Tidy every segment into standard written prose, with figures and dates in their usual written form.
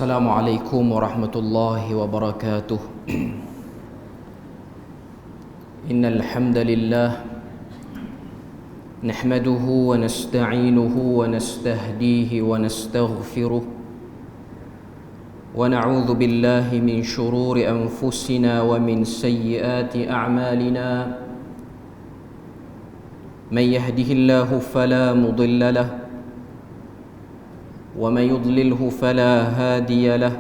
Assalamualaikum warahmatullahi wabarakatuh. Innal hamdalillah nahmaduhu wa nasta'inuhu wa nastahdihi wa nastaghfiruh wa na'udzu billahi min shururi anfusina wa min sayyiati a'malina. Man yahdihillahu fala mudilla lahu ومن يضلله فلا هادي له.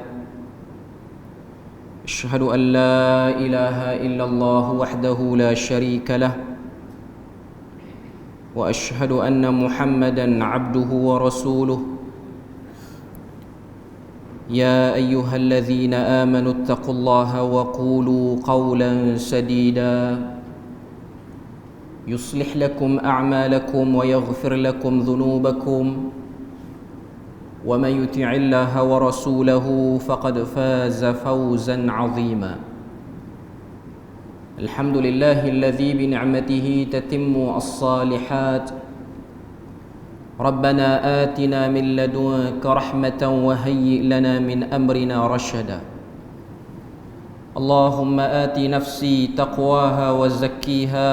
أشهد أن لا إله إلا الله وحده لا شريك له وأشهد أن محمدا عبده ورسوله. يا أيها الذين آمنوا اتقوا الله وقولوا قولا سديدا يصلح لكم أعمالكم ويغفر لكم ذنوبكم ومن يطع الله ورسوله فقد فاز فوزا عظيما. الحمد لله الذي بنعمته تتم الصالحات. ربنا آتنا من لدنك رحمة وهيئ لنا من أمرنا رشدا. اللهم آت نفسي تقواها وزكيها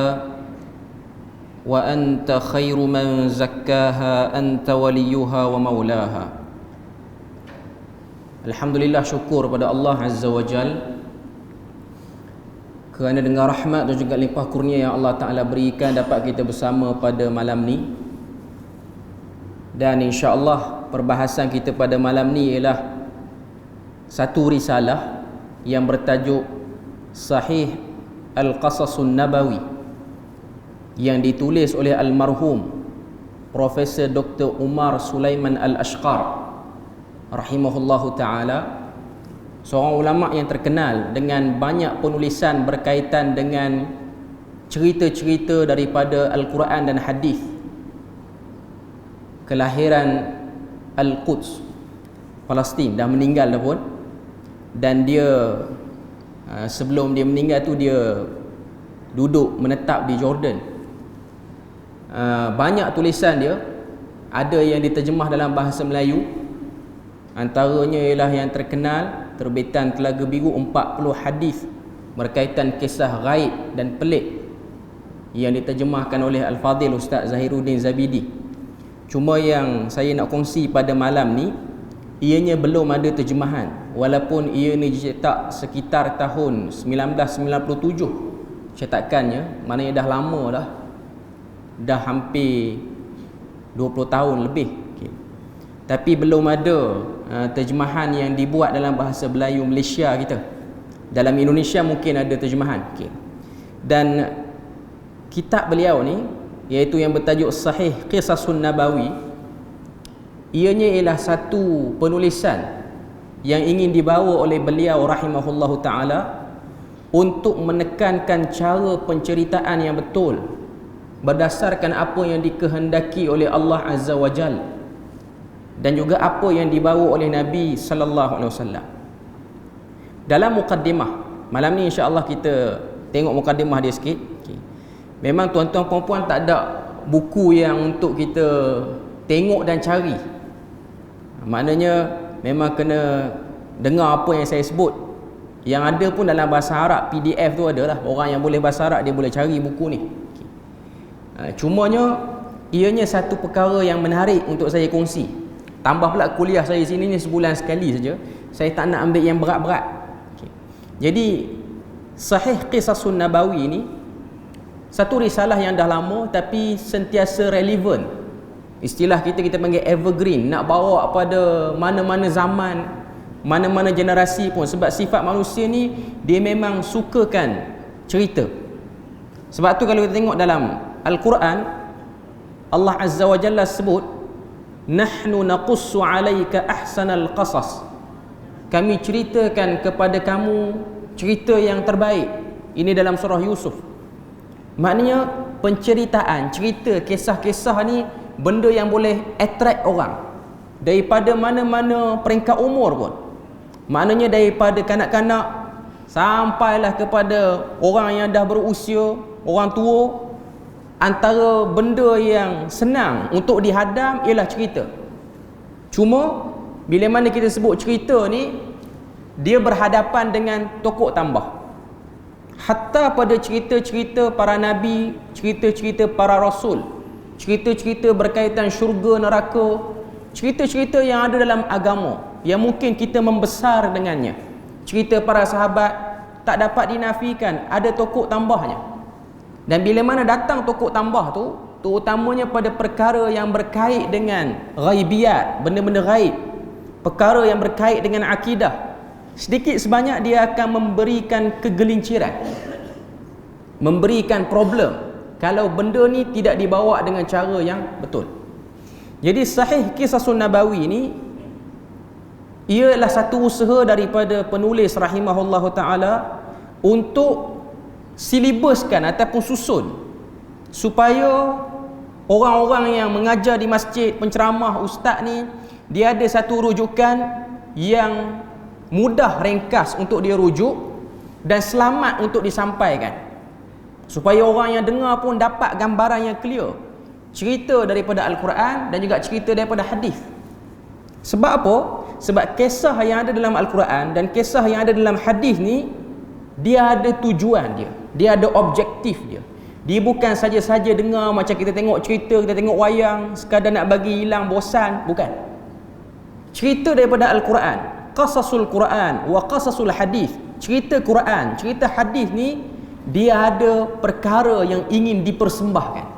وأنت خير من زكاها أنت وليها ومولاها. Alhamdulillah, syukur pada Allah Azza wa Jal kerana dengan rahmat dan juga limpah kurnia yang Allah Ta'ala berikan dapat kita bersama pada malam ni. Dan insya-Allah perbahasan kita pada malam ni ialah satu risalah yang bertajuk Sahih Al-Qasasun Nabawi yang ditulis oleh almarhum Profesor Dr. Umar Sulaiman Al-Ashqar rahimahullahu ta'ala, seorang ulama yang terkenal dengan banyak penulisan berkaitan dengan cerita-cerita daripada Al-Quran dan Hadis. Kelahiran Al-Quds, Palestin, dah meninggal dah pun. Dan dia sebelum dia meninggal tu dia duduk menetap di Jordan. Banyak tulisan dia ada yang diterjemah dalam bahasa Melayu. Antaranya ialah yang terkenal terbitan Telaga Biru 40 hadis berkaitan kisah gaib dan pelik yang diterjemahkan oleh Al-Fadhil Ustaz Zahiruddin Zabidi. Cuma yang saya nak kongsi pada malam ni, ianya belum ada terjemahan, walaupun ia ni dicetak sekitar tahun 1997 cetakannya, maknanya dah lama dah hampir 20 tahun lebih. Tapi belum ada terjemahan yang dibuat dalam bahasa Melayu Malaysia kita. Dalam Indonesia mungkin ada terjemahan. Dan kitab beliau ni, iaitu yang bertajuk Sahih Qisasun Nabawi, ianya ialah satu penulisan yang ingin dibawa oleh beliau rahimahullahu ta'ala untuk menekankan cara penceritaan yang betul berdasarkan apa yang dikehendaki oleh Allah Azza wa Jalla dan juga apa yang dibawa oleh Nabi sallallahu alaihi wasallam. Dalam mukaddimah malam ni, insya-Allah kita tengok mukaddimah dia sikit. Memang tuan-tuan puan-puan tak ada buku yang untuk kita tengok dan cari. Maknanya memang kena dengar apa yang saya sebut. Yang ada pun dalam bahasa Arab, PDF tu adalah. Orang yang boleh bahasa Arab dia boleh cari buku ni. Cumanya ianya satu perkara yang menarik untuk saya kongsi. Tambah pula kuliah saya sini ni sebulan sekali saja. Saya tak nak ambil yang berat-berat. Jadi Sahih Qisasun Nabawi ni satu risalah yang dah lama tapi sentiasa relevan. Istilah kita panggil evergreen. Nak bawa pada mana-mana zaman, mana-mana generasi pun. Sebab sifat manusia ni dia memang sukakan cerita. Sebab tu kalau kita tengok dalam Al-Quran, Allah Azza wa Jalla sebut, nahnu naqussu 'alaika ahsanal qasas. Kami ceritakan kepada kamu cerita yang terbaik. Ini dalam surah Yusuf. Maknanya penceritaan, cerita, kisah-kisah ni benda yang boleh attract orang daripada mana-mana peringkat umur pun. Maknanya daripada kanak-kanak sampailah kepada orang yang dah berusia, orang tua. Antara benda yang senang untuk dihadam ialah cerita. Cuma bila mana kita sebut cerita ni, dia berhadapan dengan tokoh tambah. Hatta pada cerita-cerita para nabi, cerita-cerita para rasul, cerita-cerita berkaitan syurga neraka, cerita-cerita yang ada dalam agama yang mungkin kita membesar dengannya, cerita para sahabat, tak dapat dinafikan ada tokoh tambahnya. Dan bila mana datang tokoh tambah tu, terutamanya pada perkara yang berkait dengan ghaibiyat, benda-benda ghaib, perkara yang berkait dengan akidah, sedikit sebanyak dia akan memberikan kegelinciran, memberikan problem kalau benda ni tidak dibawa dengan cara yang betul. Jadi Sahih Qisasun Nabawi ni ialah satu usaha daripada penulis rahimahullahu ta'ala untuk silibuskan ataupun susun supaya orang-orang yang mengajar di masjid, penceramah, ustaz ni, dia ada satu rujukan yang mudah, ringkas untuk dia rujuk dan selamat untuk disampaikan, supaya orang yang dengar pun dapat gambaran yang clear, cerita daripada Al-Quran dan juga cerita daripada hadis. Sebab apa? Sebab kisah yang ada dalam Al-Quran dan kisah yang ada dalam hadis ni, dia ada tujuan dia ada objektif dia. Dia bukan saja-saja dengar macam kita tengok cerita, kita tengok wayang sekadar nak bagi hilang bosan, bukan. Cerita daripada Al-Quran, qasasul Quran wa qasasul hadis, cerita Quran, cerita hadis ni, dia ada perkara yang ingin dipersembahkan.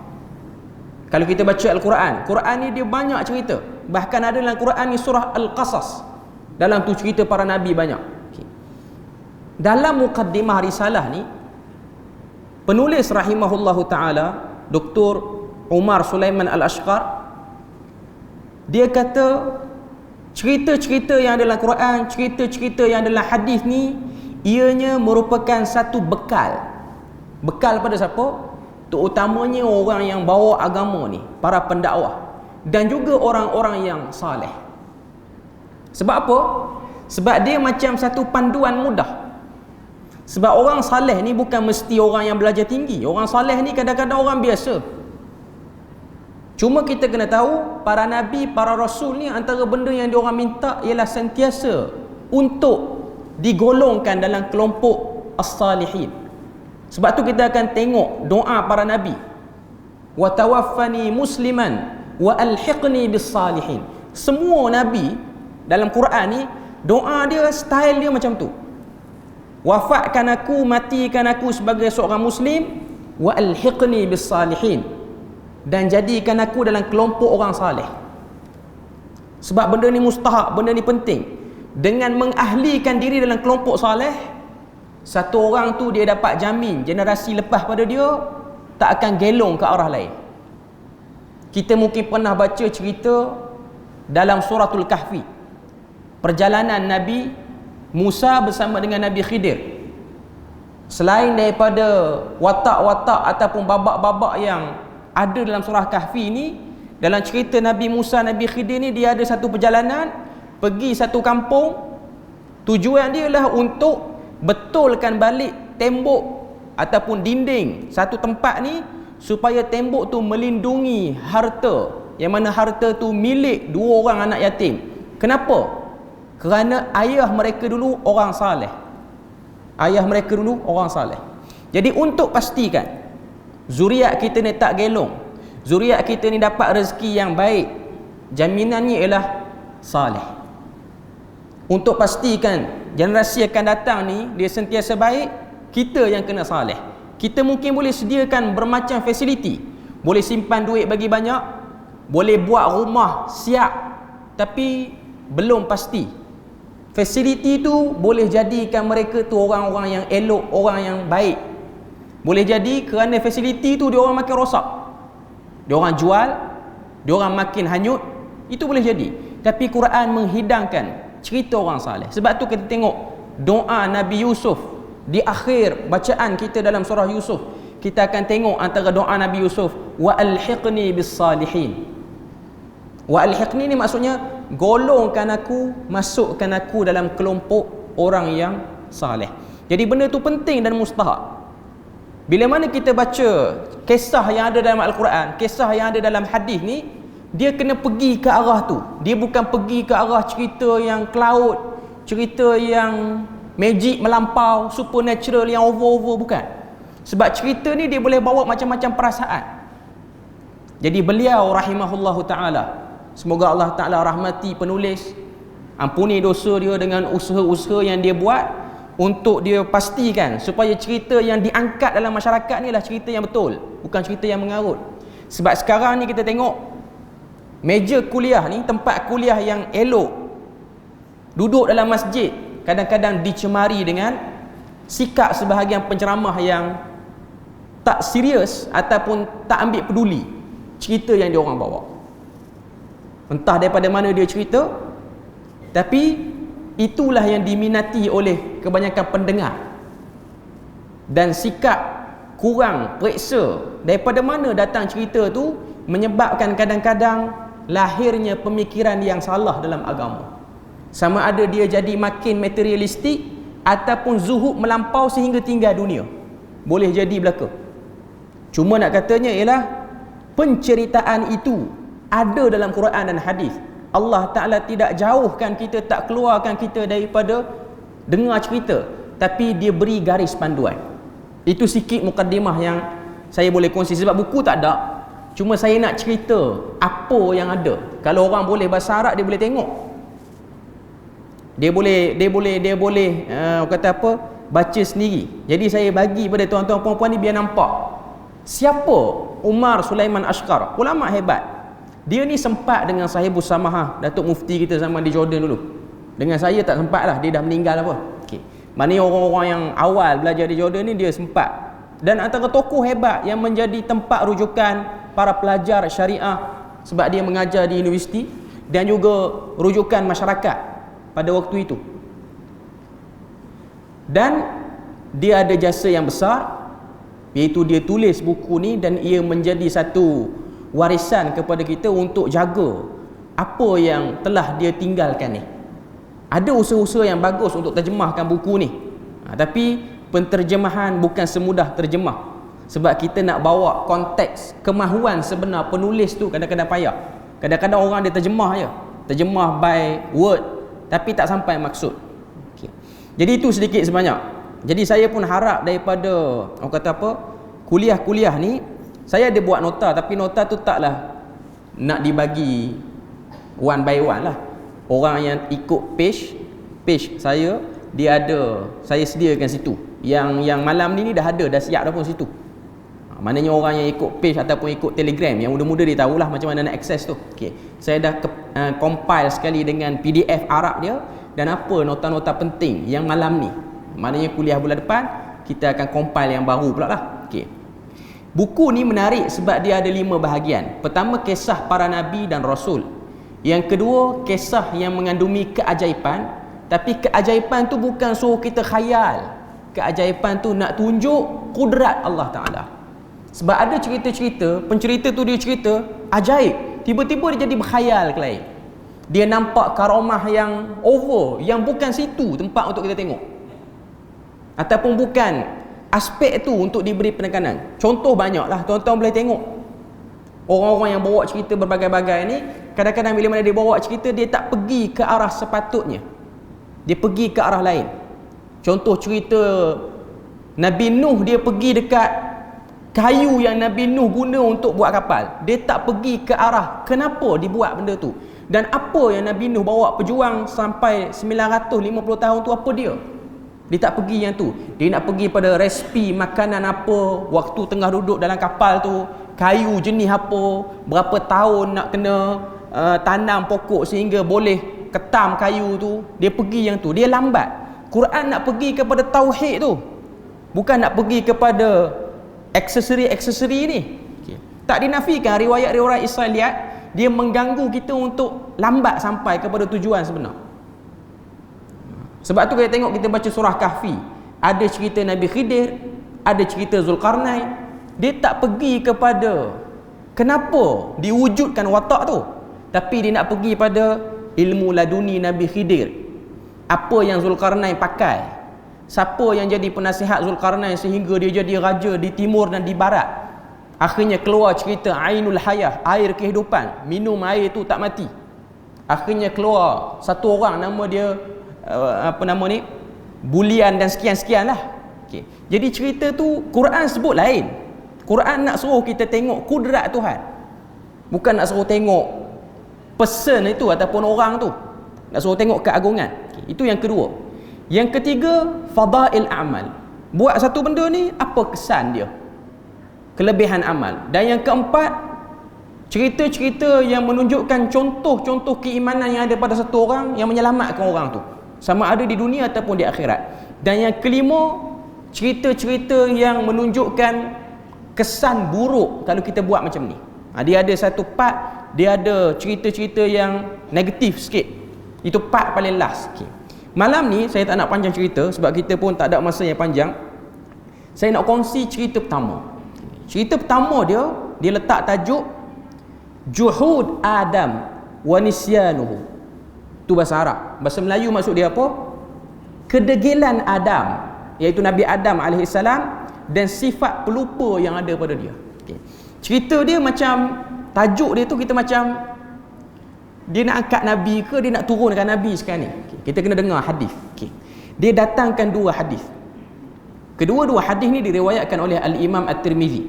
Kalau kita baca Al-Quran, Quran ni dia banyak cerita. Bahkan ada dalam Quran ni surah Al-Qasas, dalam tu cerita para nabi banyak. Dalam muqaddimah risalah ni, penulis rahimahullahu ta'ala Dr. Umar Sulaiman Al-Ashqar, dia kata cerita-cerita yang ada dalam Quran, cerita-cerita yang ada dalam hadis ni, ianya merupakan satu bekal. Bekal pada siapa? Terutamanya orang yang bawa agama ni, para pendakwah dan juga orang-orang yang saleh. Sebab apa? Sebab dia macam satu panduan mudah. Sebab orang saleh ni bukan mesti orang yang belajar tinggi. Orang saleh ni kadang-kadang orang biasa. Cuma kita kena tahu, para nabi, para rasul ni, antara benda yang diorang minta ialah sentiasa untuk digolongkan dalam kelompok as-salihin. Sebab tu kita akan tengok doa para nabi, wa tawaffani musliman wa alhiqni bis salihin. Semua nabi dalam Quran ni, doa dia, style dia macam tu. Wafatkan aku, matikan aku sebagai seorang muslim, wa alhiqni bis salihin, dan jadikan aku dalam kelompok orang saleh. Sebab benda ni mustahak, benda ni penting. Dengan mengahlikan diri dalam kelompok saleh, satu orang tu dia dapat jamin generasi lepas pada dia tak akan gelong ke arah lain. Kita mungkin pernah baca cerita dalam suratul Kahfi, perjalanan Nabi Musa bersama dengan Nabi Khidir. Selain daripada watak-watak ataupun babak-babak yang ada dalam surah Kahfi ni, dalam cerita Nabi Musa, Nabi Khidir ni, dia ada satu perjalanan pergi satu kampung. Tujuan dia adalah untuk betulkan balik tembok ataupun dinding satu tempat ni, supaya tembok tu melindungi harta, yang mana harta tu milik dua orang anak yatim. Kenapa? Kerana ayah mereka dulu orang saleh. Ayah mereka dulu orang saleh. Jadi untuk pastikan zuriat kita ni tak gelong, zuriat kita ni dapat rezeki yang baik, jaminannya ialah saleh. Untuk pastikan generasi akan datang ni dia sentiasa baik, kita yang kena saleh. Kita mungkin boleh sediakan bermacam fasiliti, boleh simpan duit bagi banyak, boleh buat rumah siap, tapi belum pasti fasiliti tu boleh jadikan mereka tu orang-orang yang elok, orang yang baik. Boleh jadi kerana fasiliti tu dia orang makin rosak, dia orang jual, dia orang makin hanyut, itu boleh jadi. Tapi Quran menghidangkan cerita orang saleh. Sebab tu kita tengok doa Nabi Yusuf di akhir bacaan kita dalam surah Yusuf, kita akan tengok antara doa Nabi Yusuf, wa alhiqni bis salihin. Wa alhiqni ni maksudnya golongkan aku, masukkan aku dalam kelompok orang yang saleh. Jadi benda tu penting dan mustahak. Bila mana kita baca kisah yang ada dalam Al-Quran, kisah yang ada dalam hadis ni, dia kena pergi ke arah tu. Dia bukan pergi ke arah cerita yang cloud, cerita yang magic melampau, supernatural yang over-over, bukan. Sebab cerita ni dia boleh bawa macam-macam perasaan. Jadi beliau rahimahullahu ta'ala, semoga Allah Ta'ala rahmati penulis, ampuni dosa dia dengan usaha-usaha yang dia buat untuk dia pastikan supaya cerita yang diangkat dalam masyarakat ni lah cerita yang betul, bukan cerita yang mengarut. Sebab sekarang ni kita tengok meja kuliah ni, tempat kuliah yang elok, duduk dalam masjid, kadang-kadang dicemari dengan sikap sebahagian penceramah yang tak serius ataupun tak ambil peduli cerita yang dia orang bawa. Entah daripada mana dia cerita, tapi itulah yang diminati oleh kebanyakan pendengar. Dan sikap kurang periksa daripada mana datang cerita tu menyebabkan kadang-kadang lahirnya pemikiran yang salah dalam agama. Sama ada dia jadi makin materialistik ataupun zuhud melampau sehingga tinggal dunia. Boleh jadi belaka. Cuma nak katanya ialah penceritaan itu ada dalam Quran dan hadis. Allah Ta'ala tidak jauhkan kita, tak keluarkan kita daripada dengar cerita, tapi dia beri garis panduan. Itu sikit mukaddimah yang saya boleh kongsi. Sebab buku tak ada, cuma saya nak cerita apa yang ada. Kalau orang boleh bahasa Arab, dia boleh tengok, dia boleh kata apa, baca sendiri. Jadi saya bagi pada tuan-tuan puan-puan ni biar nampak siapa Umar Sulaiman Ashqar, ulama hebat. Dia ni sempat dengan Sahibus Samahah, Datuk Mufti kita zaman di Jordan dulu. Dengan saya tak sempat lah, dia dah meninggal apa. Okay. Maknanya orang-orang yang awal belajar di Jordan ni dia sempat. Dan antara tokoh hebat yang menjadi tempat rujukan para pelajar syariah sebab dia mengajar di universiti, dan juga rujukan masyarakat pada waktu itu. Dan dia ada jasa yang besar, iaitu dia tulis buku ni, dan ia menjadi satu warisan kepada kita untuk jaga apa yang telah dia tinggalkan ni. Ada usaha-usaha yang bagus untuk terjemahkan buku ni, tapi penterjemahan bukan semudah terjemah. Sebab kita nak bawa konteks kemahuan sebenar penulis tu kadang-kadang payah. Kadang-kadang orang dia terjemah by word, tapi tak sampai maksud. Okay. Jadi itu sedikit sebanyak. Jadi saya pun harap daripada orang kata apa, kuliah-kuliah ni, saya ada buat nota, tapi nota tu taklah nak dibagi one by one lah. Orang yang ikut page saya, dia ada, saya sediakan situ. Yang malam ni dah ada, dah siap dah pun situ. Maknanya orang yang ikut page ataupun ikut Telegram, yang muda-muda dia tahulah macam mana nak akses tu. Okay. Saya dah compile sekali dengan PDF Arab dia, dan apa nota-nota penting yang malam ni. Maknanya kuliah bulan depan kita akan compile yang baru pula lah. Okay. Buku ni menarik sebab dia ada 5 bahagian. Pertama, kisah para nabi dan rasul. Yang kedua, kisah yang mengandungi keajaiban. Tapi keajaiban tu bukan suruh kita khayal. Keajaiban tu nak tunjuk kudrat Allah Ta'ala. Sebab ada cerita-cerita, pencerita tu dia cerita ajaib, tiba-tiba dia jadi berkhayal ke lain. Dia nampak karamah yang over, yang bukan situ tempat untuk kita tengok, ataupun bukan aspek tu untuk diberi penekanan. Contoh banyaklah, tuan-tuan boleh tengok orang-orang yang bawa cerita berbagai-bagai ni, kadang-kadang bila mana dia bawa cerita, dia tak pergi ke arah sepatutnya, dia pergi ke arah lain. Contoh cerita Nabi Nuh, dia pergi dekat kayu yang Nabi Nuh guna untuk buat kapal. Dia tak pergi ke arah kenapa dibuat benda tu, dan apa yang Nabi Nuh bawa perjuang sampai 950 tahun tu, apa dia. Dia tak pergi yang tu. Dia nak pergi pada resipi makanan apa, waktu tengah duduk dalam kapal tu, kayu jenis apa, berapa tahun nak kena tanam pokok sehingga boleh ketam kayu tu. Dia pergi yang tu. Dia lambat. Quran nak pergi kepada tauhid tu, bukan nak pergi kepada aksesori-aksesori ni. Okay. Tak dinafikan riwayat-riwayat Israeliat dia mengganggu kita untuk lambat sampai kepada tujuan sebenar. Sebab tu kita tengok, kita baca surah Kahfi, ada cerita Nabi Khidir, ada cerita Zulkarnain. Dia tak pergi kepada kenapa diwujudkan watak tu, tapi dia nak pergi pada ilmu laduni Nabi Khidir. Apa yang Zulkarnain pakai, siapa yang jadi penasihat Zulkarnain sehingga dia jadi raja di timur dan di barat, Akhirnya keluar cerita Ainul Hayah, air kehidupan, minum air tu tak mati. Akhirnya keluar satu orang, nama dia apa nama ni, Bulian dan sekian-sekian lah. Okay. Jadi cerita tu Quran sebut lain. Quran nak suruh kita tengok kudrat Tuhan, bukan nak suruh tengok person itu ataupun orang tu, nak suruh tengok keagungan. Okay. Itu yang kedua. Yang ketiga, fadail amal. Buat satu benda ni, apa kesan dia, kelebihan amal. Dan yang keempat, cerita-cerita yang menunjukkan contoh-contoh keimanan yang ada pada satu orang yang menyelamatkan orang tu, sama ada di dunia ataupun di akhirat. Dan yang kelima, cerita-cerita yang menunjukkan kesan buruk kalau kita buat macam ni. Dia ada satu part, dia ada cerita-cerita yang negatif sikit. Itu part paling last. Okay. Malam ni saya tak nak panjang cerita sebab kita pun tak ada masa yang panjang. Saya nak kongsi cerita pertama. Cerita pertama dia letak tajuk Juhud Adam wa Nisyanuhu. Itu bahasa Arab. Bahasa Melayu maksud dia apa? Kedegilan Adam, iaitu Nabi Adam AS, dan sifat pelupa yang ada pada dia. Okay. Cerita dia macam, tajuk dia tu kita macam dia nak angkat Nabi ke dia nak turunkan Nabi sekarang ni. Okay. Kita kena dengar hadis. Okay. Dia datangkan dua hadis. Kedua-dua hadis ni diriwayatkan oleh Al-Imam At-Tirmizi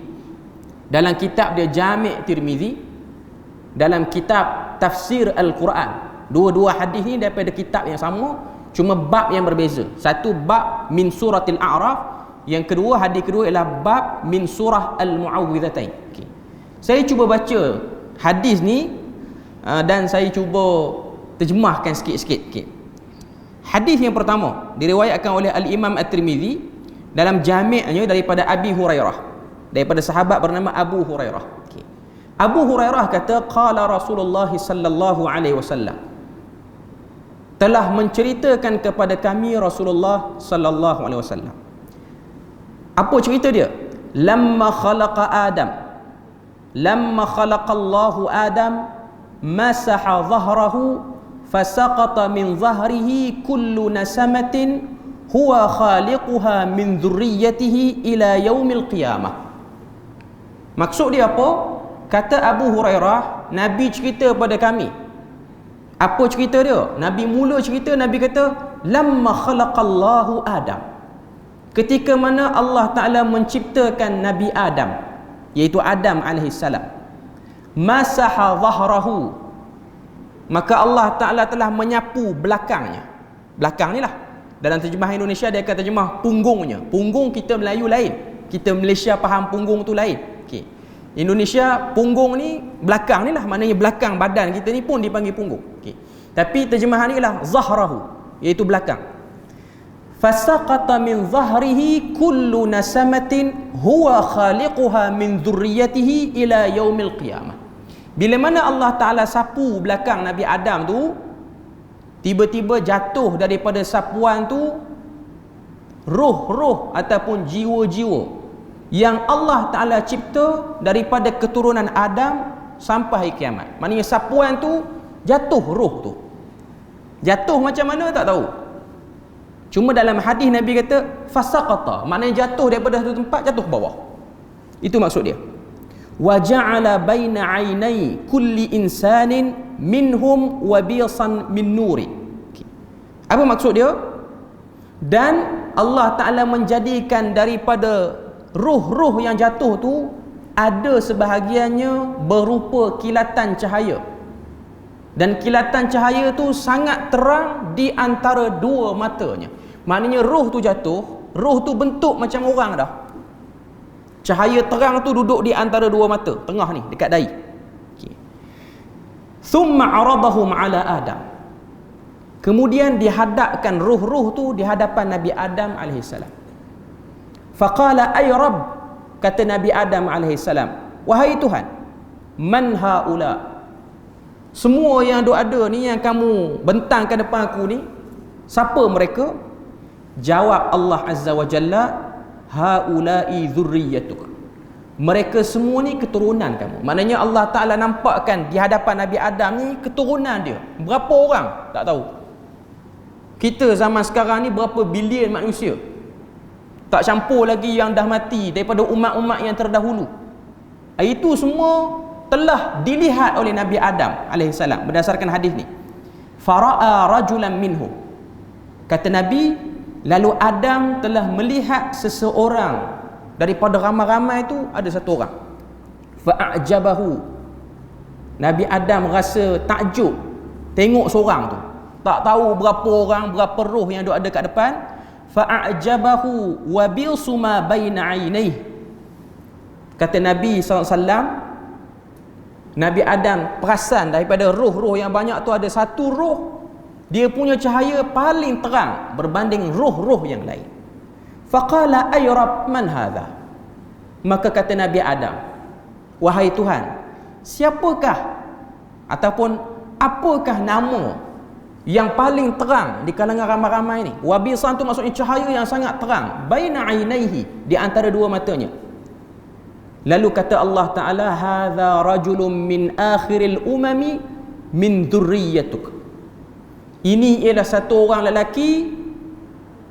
dalam kitab dia Jami' Tirmizi, dalam kitab Tafsir Al-Quran. Dua-dua hadis ni daripada kitab yang sama, cuma bab yang berbeza. Satu bab min suratil A'raf, yang kedua, hadis kedua ialah bab min surah Al-Mu'awwidhatain. Okay. Saya cuba baca hadis ni dan saya cuba terjemahkan sikit-sikit. Okay. Hadis yang pertama diriwayatkan oleh Al-Imam At-Tirmizi dalam jami'nya daripada Abi Hurairah, daripada sahabat bernama Abu Hurairah. Okay. Abu Hurairah kata, qala Rasulullah sallallahu alaihi wasallam, telah menceritakan kepada kami Rasulullah sallallahu alaihi wasallam. Apa cerita dia? Lamma khalaqa Allahu Adam, masaha dhahrahu fasaqata min dhahrihi kullu nasamatin huwa khaliquha min dhurriyyatihi ila yaumil qiyamah. Maksud dia apa? Kata Abu Hurairah, Nabi cerita pada kami. Apa cerita dia? Nabi mula cerita, Nabi kata, lamma khalaqallahu Adam, ketika mana Allah Ta'ala menciptakan Nabi Adam, iaitu Adam alaihissalam, masaha dhahrahu, maka Allah Ta'ala telah menyapu belakangnya. Belakang ni lah, dalam terjemahan Indonesia dia akan terjemah punggungnya. Punggung kita Melayu lain, kita Malaysia faham punggung tu lain. Okay. Indonesia punggung ni belakang ni lah, maknanya belakang badan kita ni pun dipanggil punggung. Okay. Tapi terjemahan ni lah zahrahu, iaitu belakang. Fasaqata min zahrihi kullu nasamatin huwa khaliquha min dhurriyyatihi ila yaumil qiyamah. Bila mana Allah Ta'ala sapu belakang Nabi Adam tu, tiba-tiba jatuh daripada sapuan tu roh-roh ataupun jiwa-jiwa yang Allah Ta'ala cipta daripada keturunan Adam sampai kiamat. Maknanya sapuan tu jatuh, roh tu jatuh macam mana tak tahu. Cuma dalam hadis Nabi kata fasaqata, maknanya jatuh daripada satu tempat jatuh ke bawah. Itu maksud dia. Wa ja'ala baina 'ainai kulli insanin minhum wabisan min nuri. Apa maksud dia? Dan Allah Ta'ala menjadikan daripada ruh-ruh yang jatuh tu, ada sebahagiannya berupa kilatan cahaya, dan kilatan cahaya tu sangat terang di antara dua matanya. Maknanya roh tu jatuh, roh tu bentuk macam orang dah, cahaya terang tu duduk di antara dua mata, tengah ni dekat dahi. Okay. Thumma aradahum ala Adam, kemudian dihadapkan ruh-ruh tu di hadapan Nabi Adam alaihissalam. Faqala ay Rabb, kata Nabi Adam alaihissalam, wahai Tuhan, man haula, semua yang ada ni yang kamu bentangkan depan aku ni, siapa mereka? Jawab Allah Azza wa Jalla, haula'i dzurriyyatuk, mereka semua ni keturunan kamu. Maknanya Allah Ta'ala nampakkan di hadapan Nabi Adam ni keturunan dia. Berapa orang? Tak tahu. Kita zaman sekarang ni berapa bilion manusia, tak campur lagi yang dah mati daripada umat-umat yang terdahulu. Itu semua telah dilihat oleh Nabi Adam alaihissalam berdasarkan hadis ni. Fara'a rajulan minhum. Kata Nabi, lalu Adam telah melihat seseorang daripada ramai-ramai itu, ada satu orang. Fa'ajabahu. Nabi Adam rasa takjub tengok seorang tu. Tak tahu berapa orang, berapa roh yang ada kat depan. Fa'ajabahu wa bilsuma baina ainaihi. Kata Nabi SAW, Nabi Adam perasan daripada roh-roh yang banyak tu ada satu roh, dia punya cahaya paling terang berbanding roh-roh yang lain. Faqala ay rabb man hadha. Maka kata Nabi Adam, wahai Tuhan, siapakah ataupun apakah nama yang paling terang di kalangan ramai-ramai ni? Wabisan tu maksudnya cahaya yang sangat terang, baina ainaihi, di antara dua matanya. Lalu kata Allah Ta'ala, hadza rajulun min akhiril umami min dzurriyyatuk. Ini ialah satu orang lelaki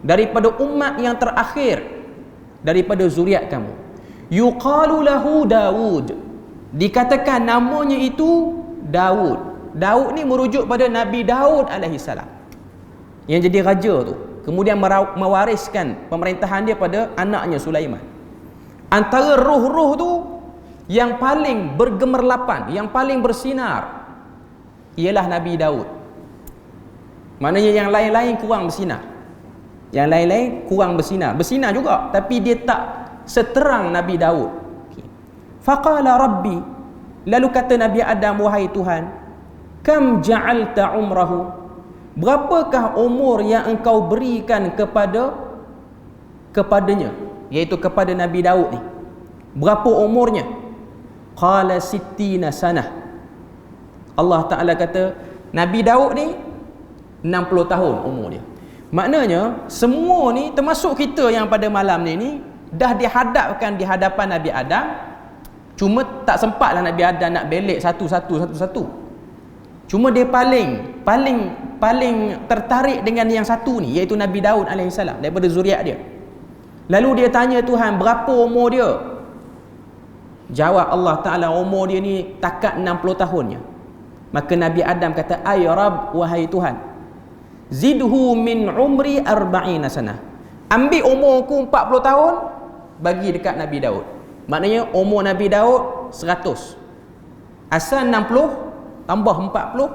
daripada umat yang terakhir daripada zuriat kamu. Yuqalu lahu Daud. Dikatakan namanya itu Daud. Daud ni merujuk pada Nabi Daud alaihissalam yang jadi raja tu, kemudian mewariskan pemerintahan dia pada anaknya Sulaiman. Antara roh-roh tu yang paling bergemerlapan, yang paling bersinar ialah Nabi Daud. Maknanya yang lain-lain kurang bersinar. Yang lain-lain kurang bersinar. Bersinar juga, tapi dia tak seterang Nabi Daud. Faqala Rabbi. Lalu kata Nabi Adam, wahai Tuhan, kam ja'alta umrahu. Berapakah umur yang engkau berikan kepadanya, iaitu kepada Nabi Daud ni? Berapa umurnya? Qala sittina sanah. Allah Ta'ala kata Nabi Daud ni 60 tahun umur dia. Maknanya semua ni, termasuk kita yang pada malam ni dah dihadapkan di hadapan Nabi Adam. Cuma tak sempatlah Nabi Adam nak belik satu-satu. Cuma dia paling tertarik dengan yang satu ni, iaitu Nabi Daud alaihissalam, daripada zuriat dia. Lalu dia tanya Tuhan, berapa umur dia? Jawab Allah Ta'ala, umur dia ni takat 60 tahunnya. Maka Nabi Adam kata, ay Rabb, wahai Tuhan, zidhu min umri 40 sanah. Ambil umurku 40 tahun, bagi dekat Nabi Daud. Maknanya umur Nabi Daud 100. Asal 60 tambah 40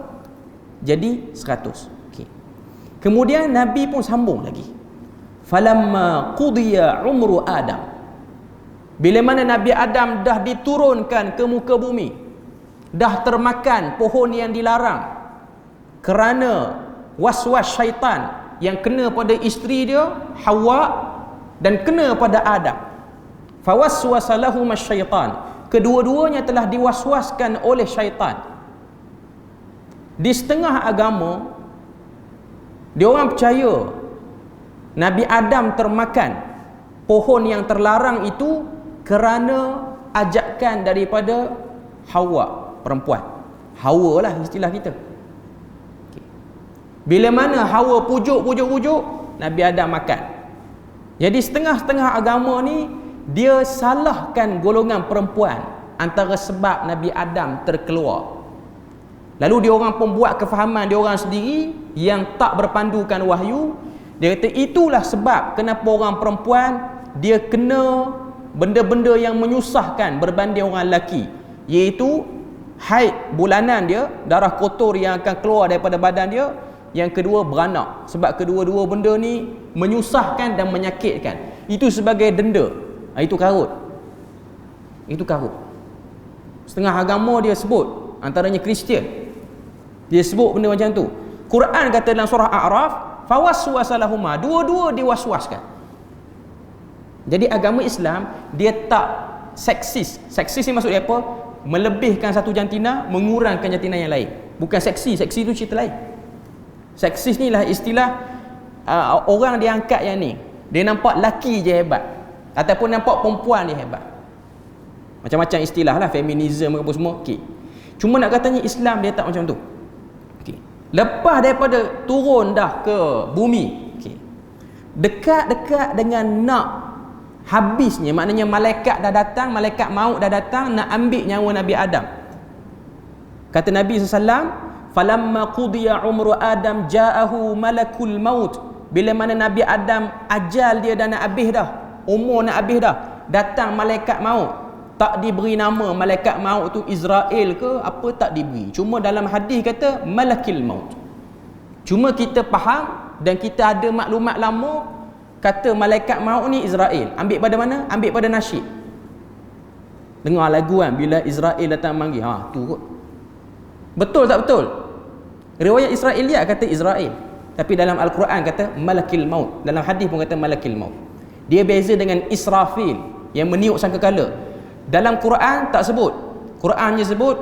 jadi 100. Okay. Kemudian Nabi pun sambung lagi. Falamma qudiya umru Adam. Bila mana Nabi Adam dah diturunkan ke muka bumi, dah termakan pohon yang dilarang kerana was-was syaitan yang kena pada isteri dia Hawa dan kena pada Adam. Fawaswasa lahum asy-syaitan. Kedua-duanya telah diwaswaskan oleh syaitan. Di setengah agama, dia orang percaya Nabi Adam termakan pohon yang terlarang itu kerana ajakan daripada Hawa, perempuan. Hawa lah istilah kita. Bila mana Hawa pujuk, Nabi Adam makan. Jadi setengah-setengah agama ni dia salahkan golongan perempuan antara sebab Nabi Adam terkeluar. Lalu dia orang pun buat kefahaman dia orang sendiri yang tak berpandukan wahyu. Dia kata itulah sebab kenapa orang perempuan dia kena benda-benda yang menyusahkan berbanding orang lelaki, iaitu haid bulanan dia, darah kotor yang akan keluar daripada badan dia. Yang kedua, beranak. Sebab kedua-dua benda ni menyusahkan dan menyakitkan. Itu sebagai denda. Itu karut. Setengah agama dia sebut, antaranya Kristian, dia sebut benda macam tu. Quran kata dalam surah A'raf, fawaswasa lahuma, dua-dua diwaswaskan. Jadi agama Islam dia tak seksis. Seksis ni maksudnya apa? Melebihkan satu jantina, mengurangkan jantina yang lain. Bukan seksi tu cerita lain. Seksis ni lah istilah orang dia angkat yang ni, dia nampak laki je hebat, ataupun nampak perempuan dia hebat. Macam-macam istilah lah, feminism apa semua. Okay. Cuma nak katanya Islam dia tak macam tu. Okay. Lepas daripada turun dah ke bumi, okay, dekat-dekat dengan nak Habisnya, maknanya malaikat dah datang, malaikat maut dah datang nak ambil nyawa Nabi Adam. Kata Nabi SAW, falamma qudiya umru Adam ja'ahu malakul maut. Bila mana Nabi Adam ajal dia dah nak habis dah, umur nak habis dah, datang malaikat maut. Tak diberi nama malaikat maut tu Israel ke apa, tak diberi. Cuma dalam hadis kata malakil maut. Cuma kita faham dan kita ada maklumat lama kata malaikat maut ni Israel. Ambil pada mana? Ambil pada nasyid. Dengar lagu kan, bila Israel datang manggil, tu kot. Betul tak betul? Riwayat Israiliyat kata Israel, tapi dalam Al-Quran kata malakil maut. Dalam hadis pun kata malakil maut. Dia beza dengan Israfil yang meniup sangkakala. Dalam Quran tak sebut. Quran hanya sebut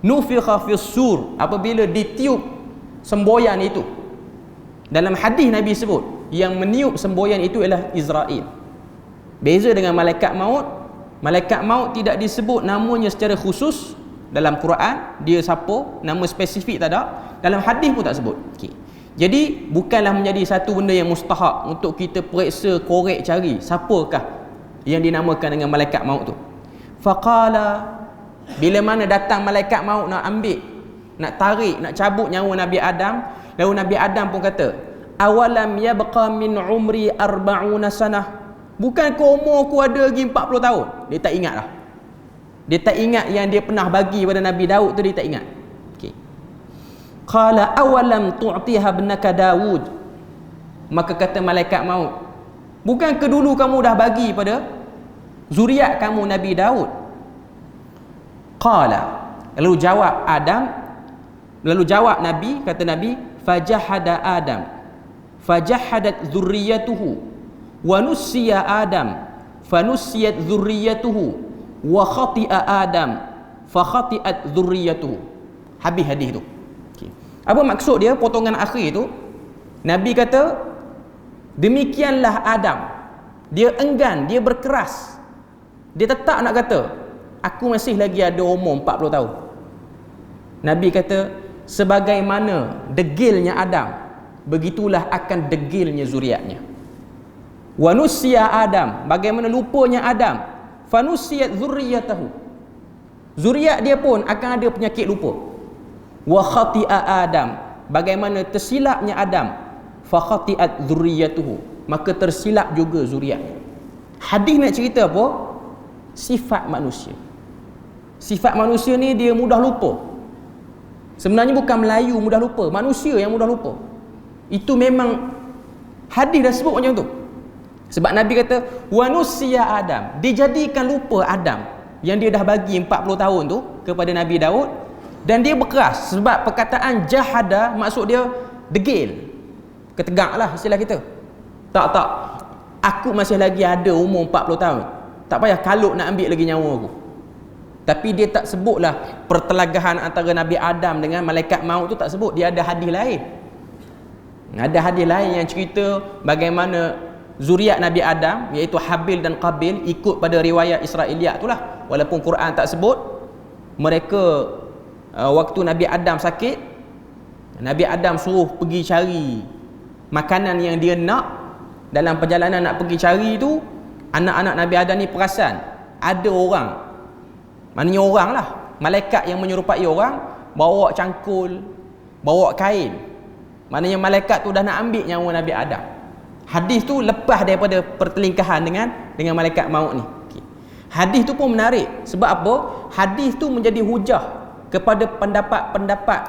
nufikha fis sur, apabila ditiup semboyan itu. Dalam hadis Nabi sebut yang meniup semboyan itu ialah Israel. Beza dengan malaikat maut. Malaikat maut tidak disebut namanya secara khusus dalam Quran, dia siapa, nama spesifik tak ada. Dalam hadis pun tak sebut. Jadi bukanlah menjadi satu benda yang mustahak untuk kita periksa, korek, cari siapakah yang dinamakan dengan malaikat maut tu. Faqala, bila mana datang malaikat maut nak ambil, nak tarik, nak cabut nyawa Nabi Adam, lalu Nabi Adam pun kata, awalam yabqa min umri 40 sanah. Bukankah umurku ada lagi 40 tahun? Dia tak ingat lah. Dia tak ingat yang dia pernah bagi pada Nabi Daud tu, dia tak ingat. Qala awalam tu'tiha ibnaka Daud. Maka kata malaikat maut, bukankah dulu kamu dah bagi pada zuriat kamu Nabi Daud? Qala, lalu jawab Nabi, kata Nabi, fajahada Adam fajahadat zurriyatuhu wa nussiya Adam fanussiyat zurriyatuhu wa khati'a Adam fa khati'at zurriyatuhu. Habis hadis tu. Apa maksud dia potongan akhir tu? Nabi kata demikianlah Adam, dia enggan, dia berkeras, dia tetap nak kata aku masih lagi ada umur 40 tahun. Nabi kata sebagaimana degilnya Adam, begitulah akan degilnya zuriatnya. Wa nusiya Adam, bagaimana lupanya Adam, fanusiyat zurriyatahu, zuriat dia pun akan ada penyakit lupa. Wa khati'a Adam, bagaimana tersilapnya Adam, fa khati'at zurriyatuhu, maka tersilap juga zuriatnya. Hadis nak cerita apa? Sifat manusia. Sifat manusia ni dia mudah lupa. Sebenarnya bukan Melayu mudah lupa, manusia yang mudah lupa. Itu memang hadis dah sebut macam tu. Sebab Nabi kata wa nusiya Adam, dijadikan lupa Adam yang dia dah bagi 40 tahun tu kepada Nabi Daud. Dan dia berkeras, sebab perkataan jahada maksud dia degil, ketegak lah istilah kita. Tak, aku masih lagi ada umur 40 tahun, tak payah kalut nak ambil lagi nyawa aku. Tapi dia tak sebutlah pertelagahan antara Nabi Adam dengan malaikat maut tu, tak sebut. Dia ada hadis lain. Ada hadis lain yang cerita bagaimana zuriat Nabi Adam, iaitu Habil dan Qabil, ikut pada riwayat Israiliyat itulah. Walaupun Quran tak sebut, mereka waktu Nabi Adam sakit, Nabi Adam suruh pergi cari makanan yang dia nak. Dalam perjalanan nak pergi cari tu, anak-anak Nabi Adam ni perasan ada orang, maknanya orang lah, malaikat yang menyerupai orang, bawa cangkul, bawa kain. Maknanya malaikat tu dah nak ambil nyawa Nabi Adam. Hadis tu lepas daripada pertelingkahan dengan malaikat maut ni. Hadis tu pun menarik. Sebab apa? Hadis tu menjadi hujah kepada pendapat-pendapat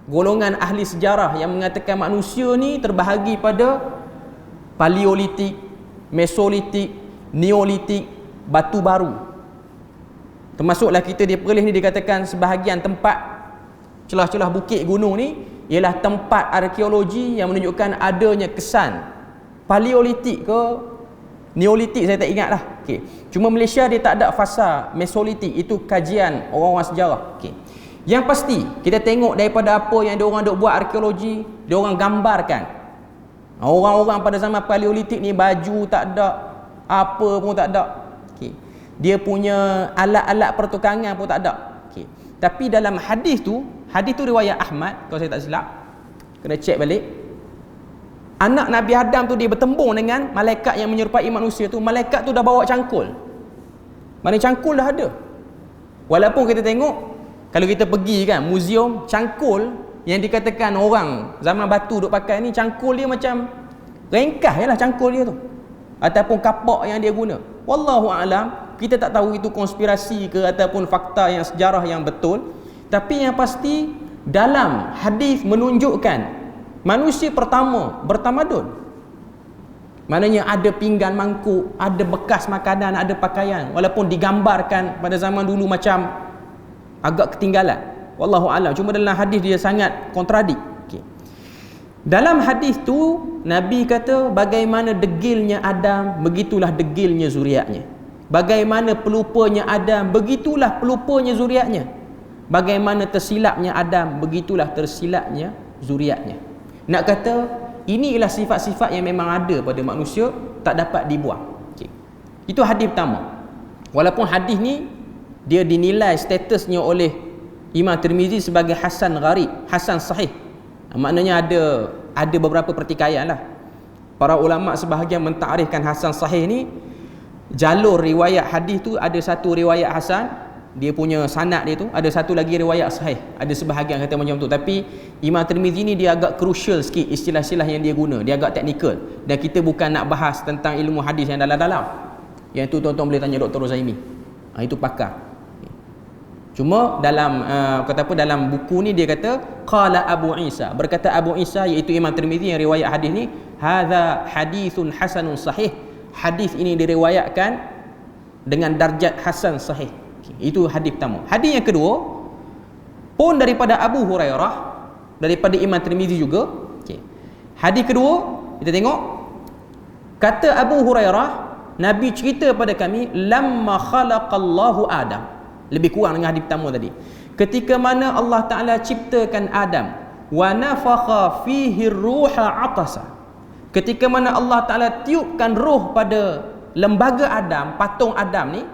golongan ahli sejarah yang mengatakan manusia ni terbahagi pada Paleolitik, Mesolitik, Neolitik, batu baru. Termasuklah kita di Perlis ni dikatakan sebahagian tempat celah-celah bukit gunung ni ialah tempat arkeologi yang menunjukkan adanya kesan Paleolitik ke Neolitik, saya tak ingat lah. Cuma Malaysia dia tak ada fasa Mesolitik, itu kajian orang-orang sejarah. Yang pasti kita tengok daripada apa yang diorang duk buat arkeologi, diorang gambarkan orang-orang pada zaman Paleolitik ni baju tak ada, apa pun tak ada. Dia punya alat-alat pertukangan pun tak ada. Tapi dalam hadis tu riwayat Ahmad, kalau saya tak silap, kena cek balik. anak Nabi Adam tu dia bertembung dengan malaikat yang menyerupai manusia tu, malaikat tu dah bawa cangkul. Mana cangkul dah ada. Walaupun kita tengok, kalau kita pergi kan muzium, cangkul yang dikatakan orang zaman batu duk pakai ni, cangkul dia macam ringkas je lah cangkul dia tu, ataupun kapak yang dia guna. Wallahu a'lam, kita tak tahu itu konspirasi ke ataupun fakta yang sejarah yang betul. Tapi yang pasti dalam hadis menunjukkan manusia pertama bertamadun. Maknanya ada pinggan mangkuk, ada bekas makanan, ada pakaian, walaupun digambarkan pada zaman dulu macam agak ketinggalan. Wallahu a'lam. Cuma dalam hadis dia sangat kontradik. Okay. Dalam hadis tu Nabi kata bagaimana degilnya Adam, begitulah degilnya zuriatnya. Bagaimana pelupanya Adam, begitulah pelupanya zuriatnya. Bagaimana tersilapnya Adam, begitulah tersilapnya zuriatnya. Nak kata ini ialah sifat-sifat yang memang ada pada manusia, tak dapat dibuang. Okay. Itu hadis pertama. Walaupun hadis ni dia dinilai statusnya oleh Imam Tirmizi sebagai hasan gharib, hasan sahih. Maknanya ada beberapa pertikaian lah. Para ulama sebahagian mentakrifkan hasan sahih ni, jalur riwayat hadis tu ada satu riwayat hasan, dia punya sanad dia tu, ada satu lagi riwayat sahih. Ada sebahagian kata macam tu. Tapi Imam Tirmizi ni dia agak crucial sikit istilah-istilah yang dia guna. Dia agak teknikal. Dan kita bukan nak bahas tentang ilmu hadis yang dalam-dalam. Yang tu tuan-tuan boleh tanya Dr. Zaimi. Itu pakar. Cuma dalam dalam buku ni dia kata qala Abu Isa, berkata Abu Isa iaitu Imam Tirmizi yang riwayat hadis ni, hadza hadithun hasanun sahih. Hadis ini diriwayatkan dengan darjat hasan sahih. Itu hadis pertama. Hadis yang kedua pun daripada Abu Hurairah, daripada Imam Tirmizi juga. Hadis kedua kita tengok, kata Abu Hurairah, Nabi cerita pada kami, lamma khalaqallahu Adam. Lebih kurang dengan hadis pertama tadi. Ketika mana Allah Ta'ala ciptakan Adam, wa nafakha fihi ruha atasa. Ketika mana Allah Ta'ala tiupkan roh pada lembaga Adam, patung Adam ni,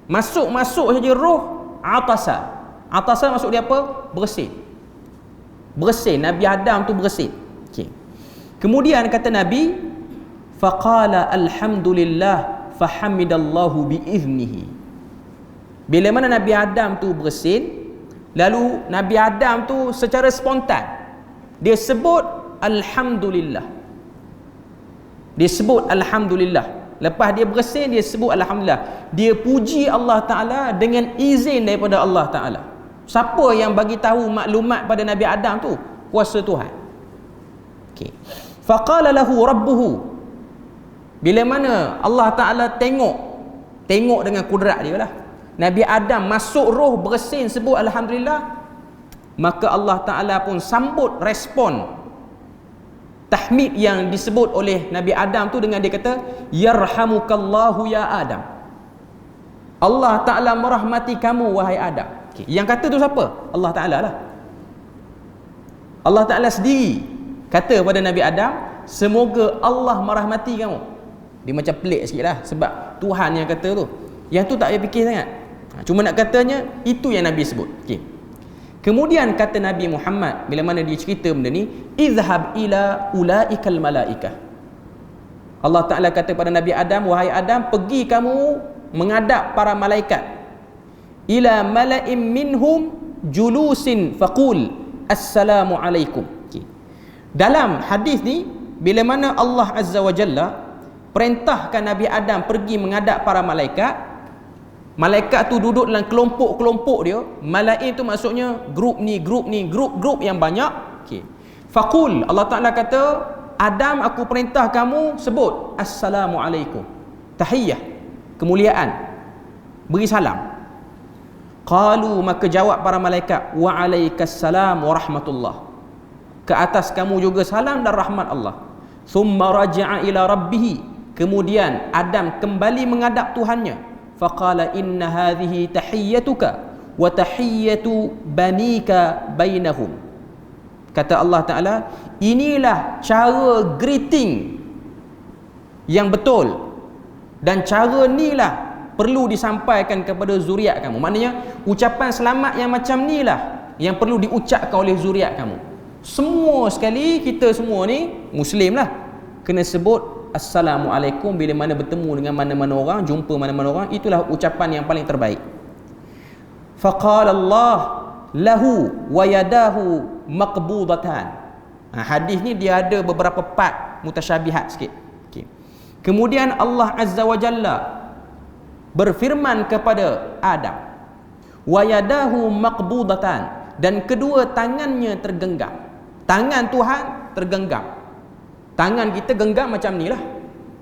masuk saja roh atasa. Atasa maksud dia apa? Bersin. Bersin. Nabi Adam tu bersin. Okay. Kemudian kata Nabi, faqala alhamdulillah fahamidallahu biiznihi. Bila mana Nabi Adam tu bersin, lalu Nabi Adam tu secara spontan dia sebut alhamdulillah. Dia sebut alhamdulillah. Lepas dia bersin, dia sebut alhamdulillah. Dia puji Allah Ta'ala dengan izin daripada Allah Ta'ala. Siapa yang bagi tahu maklumat pada Nabi Adam tu? Kuasa Tuhan. Okay. Faqala lahu rabbuhu. Bila mana Allah Ta'ala tengok dengan kudrat dia lah, Nabi Adam masuk roh, bersin, sebut alhamdulillah, maka Allah Ta'ala pun sambut respon tahmid yang disebut oleh Nabi Adam tu dengan dia kata, yarhamukallahu ya Adam. Allah Ta'ala merahmati kamu wahai Adam. Okay. Yang kata tu siapa? Allah Ta'ala lah. Allah Ta'ala sendiri kata pada Nabi Adam, semoga Allah merahmati kamu. Dia macam pelik sikit lah, sebab Tuhan yang kata tu. Yang tu tak payah fikir sangat. Cuma nak katanya itu yang Nabi sebut. Okay. Kemudian kata Nabi Muhammad bila mana dia cerita benda ni, izhab ila ulaikal malaikah. Allah Ta'ala kata pada Nabi Adam, wahai Adam, pergi kamu menghadap para malaikat. Ila mala'im minhum julusin faqul assalamu alaikum. Okay. Dalam hadis ni, bila mana Allah Azza wa Jalla perintahkan Nabi Adam pergi menghadap para malaikat, malaikat tu duduk dalam kelompok-kelompok dia. Malaik tu maksudnya grup yang banyak. Okay. Faqul, Allah Ta'ala kata, Adam, aku perintah kamu sebut assalamualaikum, tahiyyah, kemuliaan, beri salam. Qalu, maka jawab para malaikat, wa alaikassalam wa rahmatullah, ke atas kamu juga salam dan rahmat Allah. Thumma raja'a ila rabbih, kemudian Adam kembali menghadap Tuhannya. Faqala inna hadhihi tahiyyatuka wa tahiyyatu banika bainahum. Kata Allah Ta'ala, inilah cara greeting yang betul, dan cara inilah perlu disampaikan kepada zuriat kamu. Maknanya ucapan selamat yang macam inilah yang perlu diucapkan oleh zuriat kamu, Semua sekali kita semua ni Muslim lah, kena sebut Assalamualaikum bila mana bertemu dengan mana-mana orang, jumpa mana-mana orang. Itulah ucapan yang paling terbaik. Faqala Allah lahu wa yadahu maqbudatan. Hadis ni dia ada beberapa part mutasyabihat sikit. Kemudian Allah Azza wa Jalla berfirman kepada Adam, wa yadahu maqbudatan, dan kedua tangannya tergenggam. Tangan Tuhan tergenggam. Tangan kita genggam macam ni lah,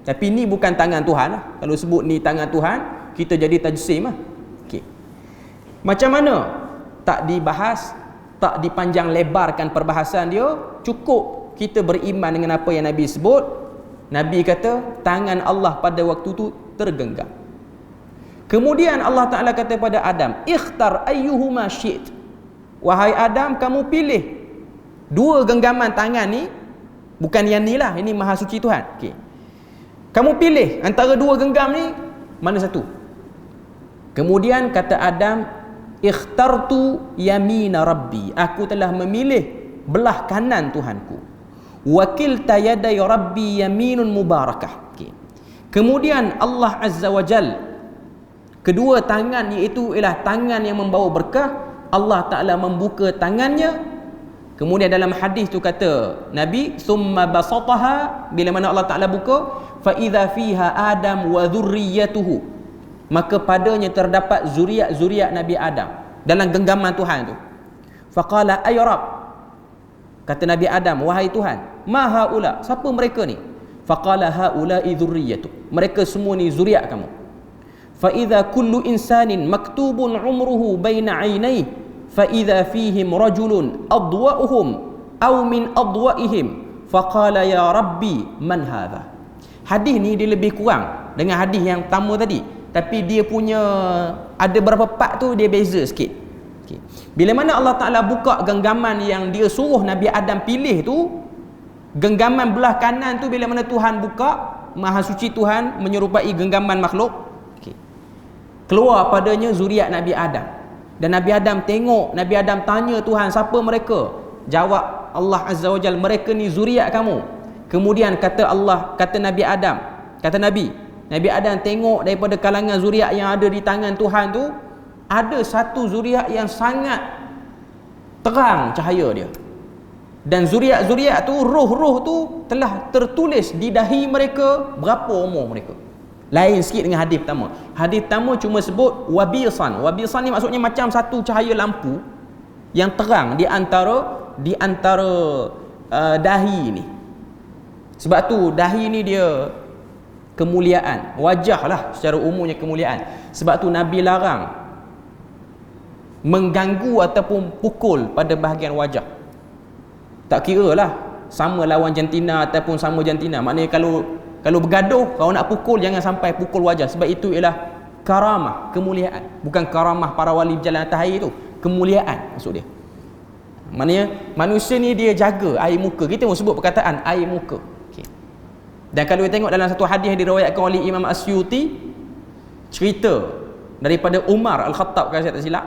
tapi ni bukan tangan Tuhan lah. Kalau sebut ni tangan Tuhan, kita jadi tajsim lah. Macam mana? Tak dibahas, tak dipanjang lebarkan perbahasan dia. Cukup kita beriman dengan apa yang Nabi sebut. Nabi kata tangan Allah pada waktu tu tergenggam. Kemudian Allah Ta'ala kata pada Adam, ikhtar ayyuhuma syi'it. Wahai Adam, kamu pilih dua genggaman tangan ni. Bukan yang ni lah, ini Maha Suci Tuhan. Kamu pilih antara dua genggam ni, mana satu? Kemudian kata Adam, ikhtartu yamina rabbi. Aku telah memilih belah kanan Tuhanku. Wakilta yaday rabbi yaminun mubarakah. Kemudian Allah Azza wa Jal, kedua tangan iaitu ialah tangan yang membawa berkah. Allah Ta'ala membuka tangannya. Kemudian dalam hadis tu kata Nabi, summa basataha, bila mana Allah Ta'ala buka, fa idza fiha Adam wa dhurriyyatuhu, maka padanya terdapat zuriat-zuriat Nabi Adam dalam genggaman Tuhan tu. Faqala ay Rabb, kata Nabi Adam, wahai Tuhan, ma haula, siapa mereka ni? Faqala haula'i dhurriyyatu, mereka semua ni zuriat kamu. Fa idza kullu insanin maktubun umruhu baina 'ainayhi fa idza fihim rajulun adwa'uhum aw min adwa'ihim faqala ya rabbi man hadha. Hadis ni dia lebih kurang dengan hadis yang pertama tadi, tapi dia punya ada beberapa part tu dia beza sikit. Bila mana Allah Ta'ala buka genggaman yang dia suruh Nabi Adam pilih tu, genggaman belah kanan tu, bila mana Tuhan buka, Maha Suci Tuhan menyerupai genggaman makhluk, keluar padanya zuriat Nabi Adam. Dan Nabi Adam tengok, Nabi Adam tanya Tuhan, siapa mereka? Jawab Allah Azza wa Jalla, mereka ni zuriat kamu. Kemudian kata Allah, kata Nabi Adam, kata Nabi Adam tengok daripada kalangan zuriat yang ada di tangan Tuhan tu, ada satu zuriat yang sangat terang cahaya dia. Dan zuriat-zuriat tu, roh-roh tu telah tertulis di dahi mereka berapa umur mereka. Lain sikit dengan hadis pertama. Hadis pertama cuma sebut wabisan. Wabisan ni maksudnya macam satu cahaya lampu yang terang di antara dahi ni. Sebab tu dahi ni dia kemuliaan, wajah lah secara umumnya kemuliaan. Sebab tu Nabi larang mengganggu ataupun pukul pada bahagian wajah. Tak kira lah sama lawan jantina ataupun sama jantina. Maknanya kalau bergaduh, kalau nak pukul, jangan sampai pukul wajah. Sebab itu ialah karamah, kemuliaan. Bukan karamah para wali berjalan atas air tu, kemuliaan maksud dia. Maknanya manusia ni dia jaga air muka. Kita mau sebut perkataan air muka. Dan kalau kita tengok dalam satu hadis yang diriwayatkan oleh Imam Asyuti, cerita daripada Umar Al-Khattab, kalau saya tak silap,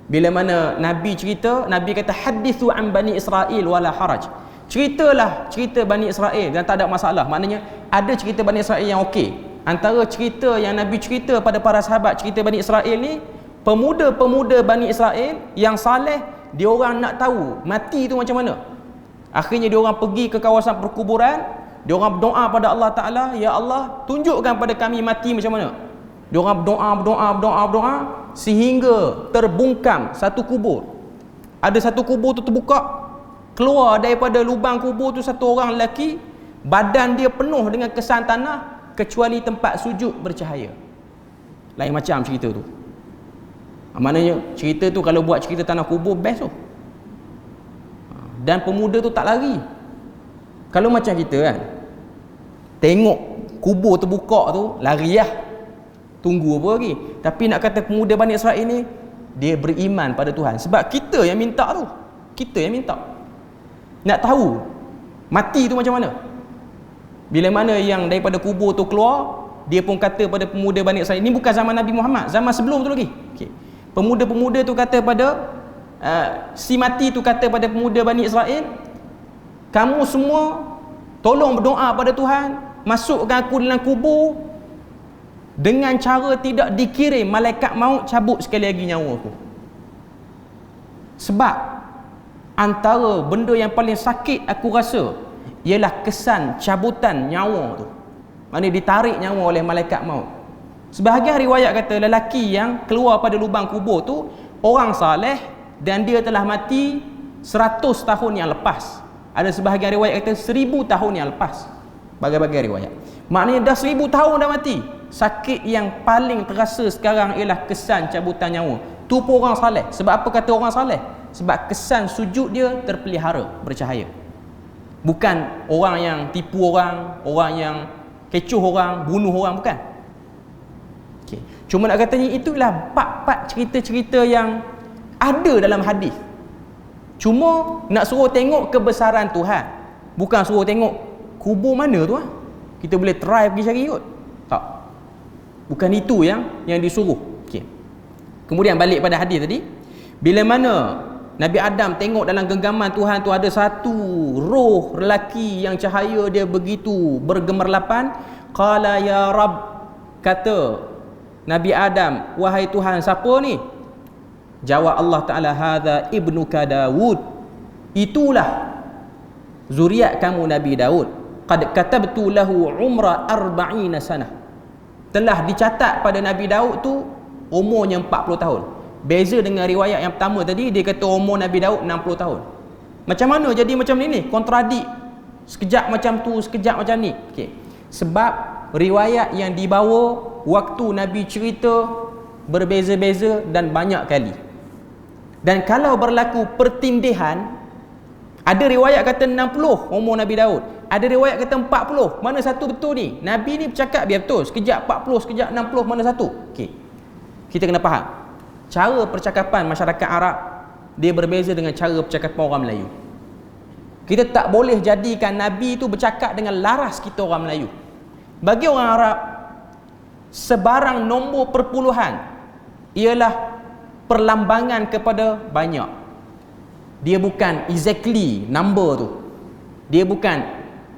bila mana Nabi cerita, Nabi kata hadithu an Bani Israel wala haraj. Ceritalah cerita Bani Israel dan tak ada masalah. Maknanya ada cerita Bani Israel yang okey. Antara cerita yang Nabi cerita pada para sahabat, cerita Bani Israel ni, pemuda-pemuda Bani Israel yang saleh, dia orang nak tahu mati tu macam mana. Akhirnya dia orang pergi ke kawasan perkuburan, dia orang berdoa pada Allah Ta'ala, ya Allah, tunjukkan pada kami mati macam mana. Dia orang berdoa sehingga terbungkam satu kubur. Ada satu kubur tu terbuka, keluar daripada lubang kubur tu satu orang lelaki, badan dia penuh dengan kesan tanah kecuali tempat sujud bercahaya. Lain macam cerita tu. Maknanya cerita tu kalau buat cerita tanah kubur best tu. Dan pemuda tu tak lari. Kalau macam kita kan, tengok kubur terbuka tu, lari lah, tunggu apa lagi. Tapi nak kata pemuda Bani Israel ni, dia beriman pada Tuhan. Sebab kita yang minta tu, kita yang minta nak tahu mati tu macam mana. Bila mana yang daripada kubur tu keluar, dia pun kata pada pemuda Bani Israel, ni bukan zaman Nabi Muhammad, zaman sebelum tu lagi. Pemuda-pemuda tu kata pada si mati tu kata pada pemuda Bani Israel, kamu semua tolong berdoa pada Tuhan, masukkan aku dalam kubur dengan cara tidak dikirim malaikat maut cabut sekali lagi nyawa aku. Sebab antara benda yang paling sakit aku rasa ialah kesan cabutan nyawa tu. Maknanya ditarik nyawa oleh malaikat maut. Sebahagian riwayat kata lelaki yang keluar pada lubang kubur tu orang saleh dan dia telah mati 100 tahun yang lepas. Ada sebahagian riwayat kata 1000 tahun yang lepas. Bagai-bagai riwayat. Maknanya dah 1000 tahun dah mati. Sakit yang paling terasa sekarang ialah kesan cabutan nyawa. Tu pun orang saleh. Sebab apa kata orang saleh? Sebab kesan sujud dia terpelihara, bercahaya. Bukan orang yang tipu orang, orang yang kecoh orang, bunuh orang, bukan. Okay. Cuma nak katanya itulah part-part cerita-cerita yang ada dalam hadis. Cuma nak suruh tengok kebesaran Tuhan, bukan suruh tengok kubur mana tu ah. Kita boleh try pergi cari kot. Tak. Bukan itu yang disuruh. Okey. Kemudian balik pada hadis tadi, bila mana Nabi Adam tengok dalam genggaman Tuhan tu ada satu roh lelaki yang cahaya dia begitu bergemerlapan, qala ya Rabb, kata Nabi Adam, wahai Tuhan, siapa ni? Jawab Allah Ta'ala, hadza ibnuka Daud, itulah zuriat kamu Nabi Daud. Qad katabtu lahu umra 40 sanah. Telah dicatat pada Nabi Daud tu umurnya 40 tahun. Beza dengan riwayat yang pertama tadi, dia kata umur Nabi Daud 60 tahun. Macam mana jadi macam ni? Kontradik. Sekejap macam tu, sekejap macam ni. Okay. Sebab riwayat yang dibawa waktu Nabi cerita berbeza-beza dan banyak kali. Dan kalau berlaku pertindihan, ada riwayat kata 60 umur Nabi Daud, ada riwayat kata 40. Mana satu betul ni? Nabi ni bercakap biar betul. Sekejap 40, sekejap 60, mana satu? Okey. Kita kena faham. Cara percakapan masyarakat Arab dia berbeza dengan cara percakapan orang Melayu. Kita tak boleh jadikan Nabi tu bercakap dengan laras kita orang Melayu. Bagi orang Arab, sebarang nombor perpuluhan ialah perlambangan kepada banyak. Dia bukan exactly number tu. Dia bukan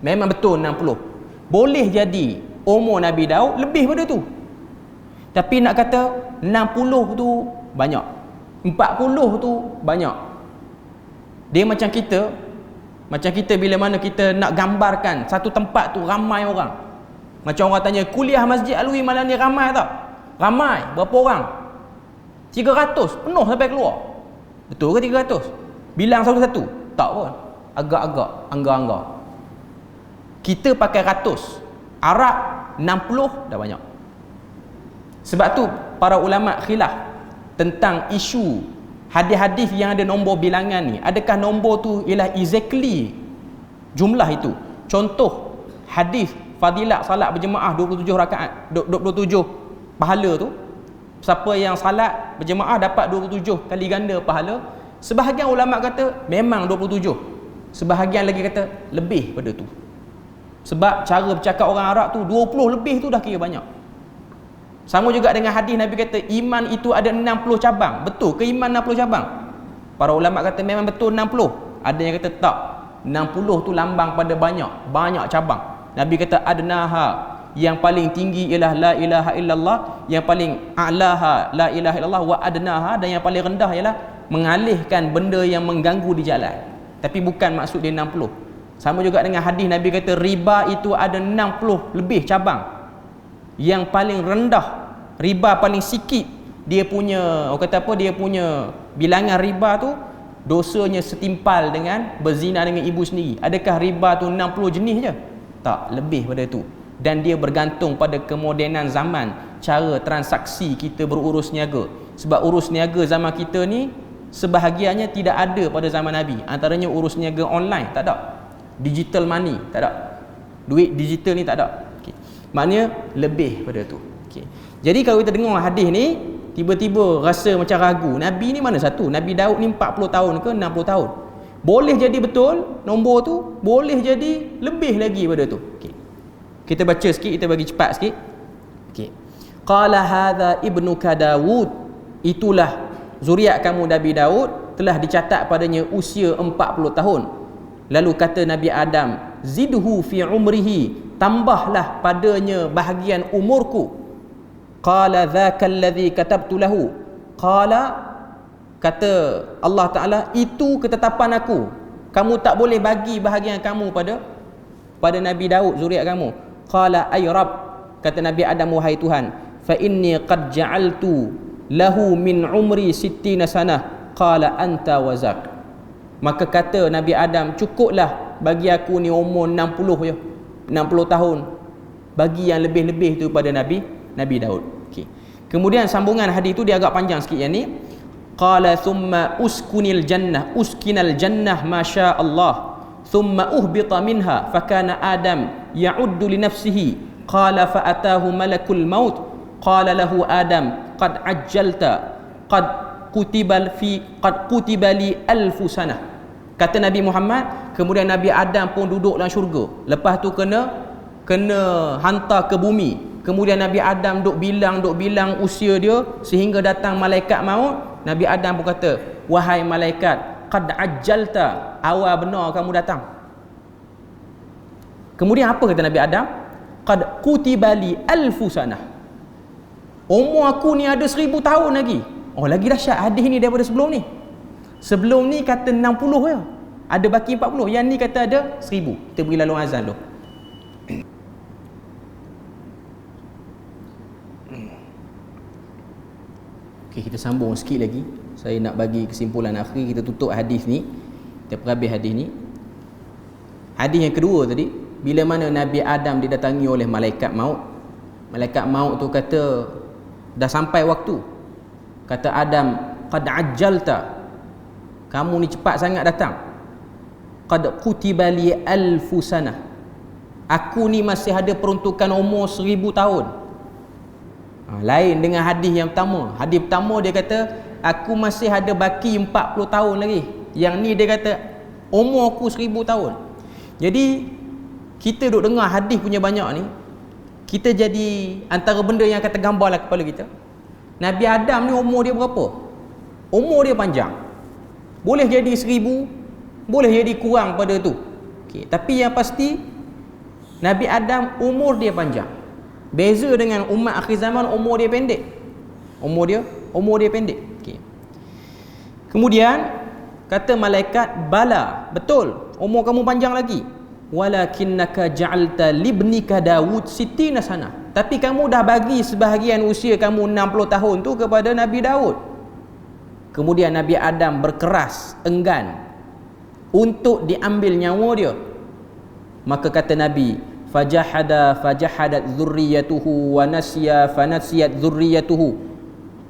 memang betul 60. Boleh jadi umur Nabi Daud lebih pada tu. Tapi nak kata 60 tu banyak, 40 tu banyak. Dia macam kita bila mana kita nak gambarkan satu tempat tu ramai orang. Macam orang tanya, kuliah Masjid Alwi malam ni ramai tak? Ramai. Berapa orang? 300. Penuh sampai keluar. Betul ke 300? Bilang satu-satu. Tak pun. Agak-agak, angga-angga. Kita pakai ratus. Arab 60 dah banyak. Sebab tu para ulama khilaf tentang isu hadis-hadis yang ada nombor bilangan ni. Adakah nombor tu ialah exactly jumlah itu? Contoh hadis fadilat salat berjemaah 27 rakaat, 27 pahala tu. Siapa yang salat berjemaah dapat 27 kali ganda pahala. Sebahagian ulama kata memang 27. Sebahagian lagi kata lebih pada tu. Sebab cara bercakap orang Arab tu 20 lebih tu dah kira banyak. Sama juga dengan hadis Nabi kata iman itu ada 60 cabang. Betul ke iman 60 cabang? Para ulama kata memang betul 60. Ada yang kata tak. 60 tu lambang pada banyak cabang. Nabi kata adnaha, yang paling tinggi ialah la ilaha illallah, yang paling a'laha la ilaha illallah, wa adnaha, dan yang paling rendah ialah mengalihkan benda yang mengganggu di jalan. Tapi bukan maksud dia 60. Sama juga dengan hadis Nabi kata riba itu ada 60 lebih cabang. Yang paling rendah, riba paling sikit, dia punya, orang kata apa, dia punya bilangan riba tu dosanya setimpal dengan berzina dengan ibu sendiri. Adakah riba tu 60 jenis je? Tak, lebih pada tu. Dan dia bergantung pada kemodenan zaman, cara transaksi kita berurus niaga. Sebab urus niaga zaman kita ni sebahagiannya tidak ada pada zaman Nabi. Antaranya urus niaga online, tak ada. Digital money, tak ada. Duit digital ni tak ada. Okay. Maknanya lebih pada tu. Okay. Jadi kalau kita dengar hadis ni, tiba-tiba rasa macam ragu, Nabi ni mana satu? Nabi Daud ni 40 tahun ke 60 tahun? Boleh jadi betul nombor tu, boleh jadi lebih lagi pada tu. Okay. Kita baca sikit, kita bagi cepat sikit. Okay. Qala hadza ibnuka Daud, itulah zuriat kamu Nabi Daud. telah dicatat padanya usia 40 tahun. Lalu kata Nabi Adam, zidhu fi umrihi, tambahlah padanya bahagian umurku. Qala dzakal ladzi katabtu lahu. Qala, kata Allah Ta'ala, itu ketetapan aku, kamu tak boleh bagi bahagian kamu pada Nabi Daud, zuriat kamu. Qala ay Rabb, kata Nabi Adam, wahai Tuhan, fa inni qad ja'altu lahu min umri 60 sanah. Qala anta wazak. Maka kata Nabi Adam, cukuplah bagi aku ni umur 60 je, 60 tahun, bagi yang lebih-lebih tu pada Nabi Daud. Okay. Kemudian sambungan hadis tu dia agak panjang sikit yang ni. Qala thumma uskinal jannah ma syaa Allah, thumma uhbita minha fakana Adam ya'uddu li nafsihi. Qala fa atahu malakul maut. Qala lahu Adam, qad ajjalta, qad kutiba li alfu sanah. Kata Nabi Muhammad, kemudian Nabi Adam pun duduk dalam syurga. Lepas tu kena hantar ke bumi. Kemudian Nabi Adam duk bilang usia dia sehingga datang malaikat maut. Nabi Adam pun kata, wahai malaikat, qad ajjalta, awal benar kamu datang. Kemudian apa kata Nabi Adam? Qad kutiba li alfu sanah. Umur aku ni ada 1000 tahun lagi. Oh, lagi dahsyat hadis ni daripada sebelum ni. Sebelum ni kata 60 je, ada baki 40. Yang ni kata ada 1000. Kita beri lalu azan dulu. Okay, kita sambung sikit lagi. Saya nak bagi kesimpulan akhir. Kita tutup hadis ni, kita perhabis hadis ni. Hadis yang kedua tadi, bila mana Nabi Adam didatangi oleh malaikat maut. Malaikat maut tu kata, dah sampai waktu. Kata Adam, qad ajjalta, kamu ni cepat sangat datang. Qad kutiba li alfu sanah, aku ni masih ada peruntukan umur 1000 tahun. Lain dengan hadis yang pertama. Hadis pertama dia kata, aku masih ada baki 40 tahun lagi. Yang ni dia kata, umur aku 1000 tahun. Jadi kita duk dengar hadis punya banyak ni, kita jadi antara benda yang akan tergambarlah kepala kita. Nabi Adam ni umur dia berapa? Umur dia panjang. Boleh jadi 1000, boleh jadi kurang pada tu. Okay. Tapi yang pasti Nabi Adam umur dia panjang. Beza dengan umat akhir zaman, umur dia pendek. Umur dia pendek. Okay. Kemudian kata malaikat, bala, betul, umur kamu panjang lagi. Walakinnaka ja'alta libnika Daud 60 sana. Tapi kamu dah bagi sebahagian usia kamu 60 tahun tu kepada Nabi Daud. Kemudian Nabi Adam berkeras, enggan untuk diambil nyawa dia. Maka kata Nabi, fajahadat dzurriyyatuhu wa nasiyat dzurriyyatuhu.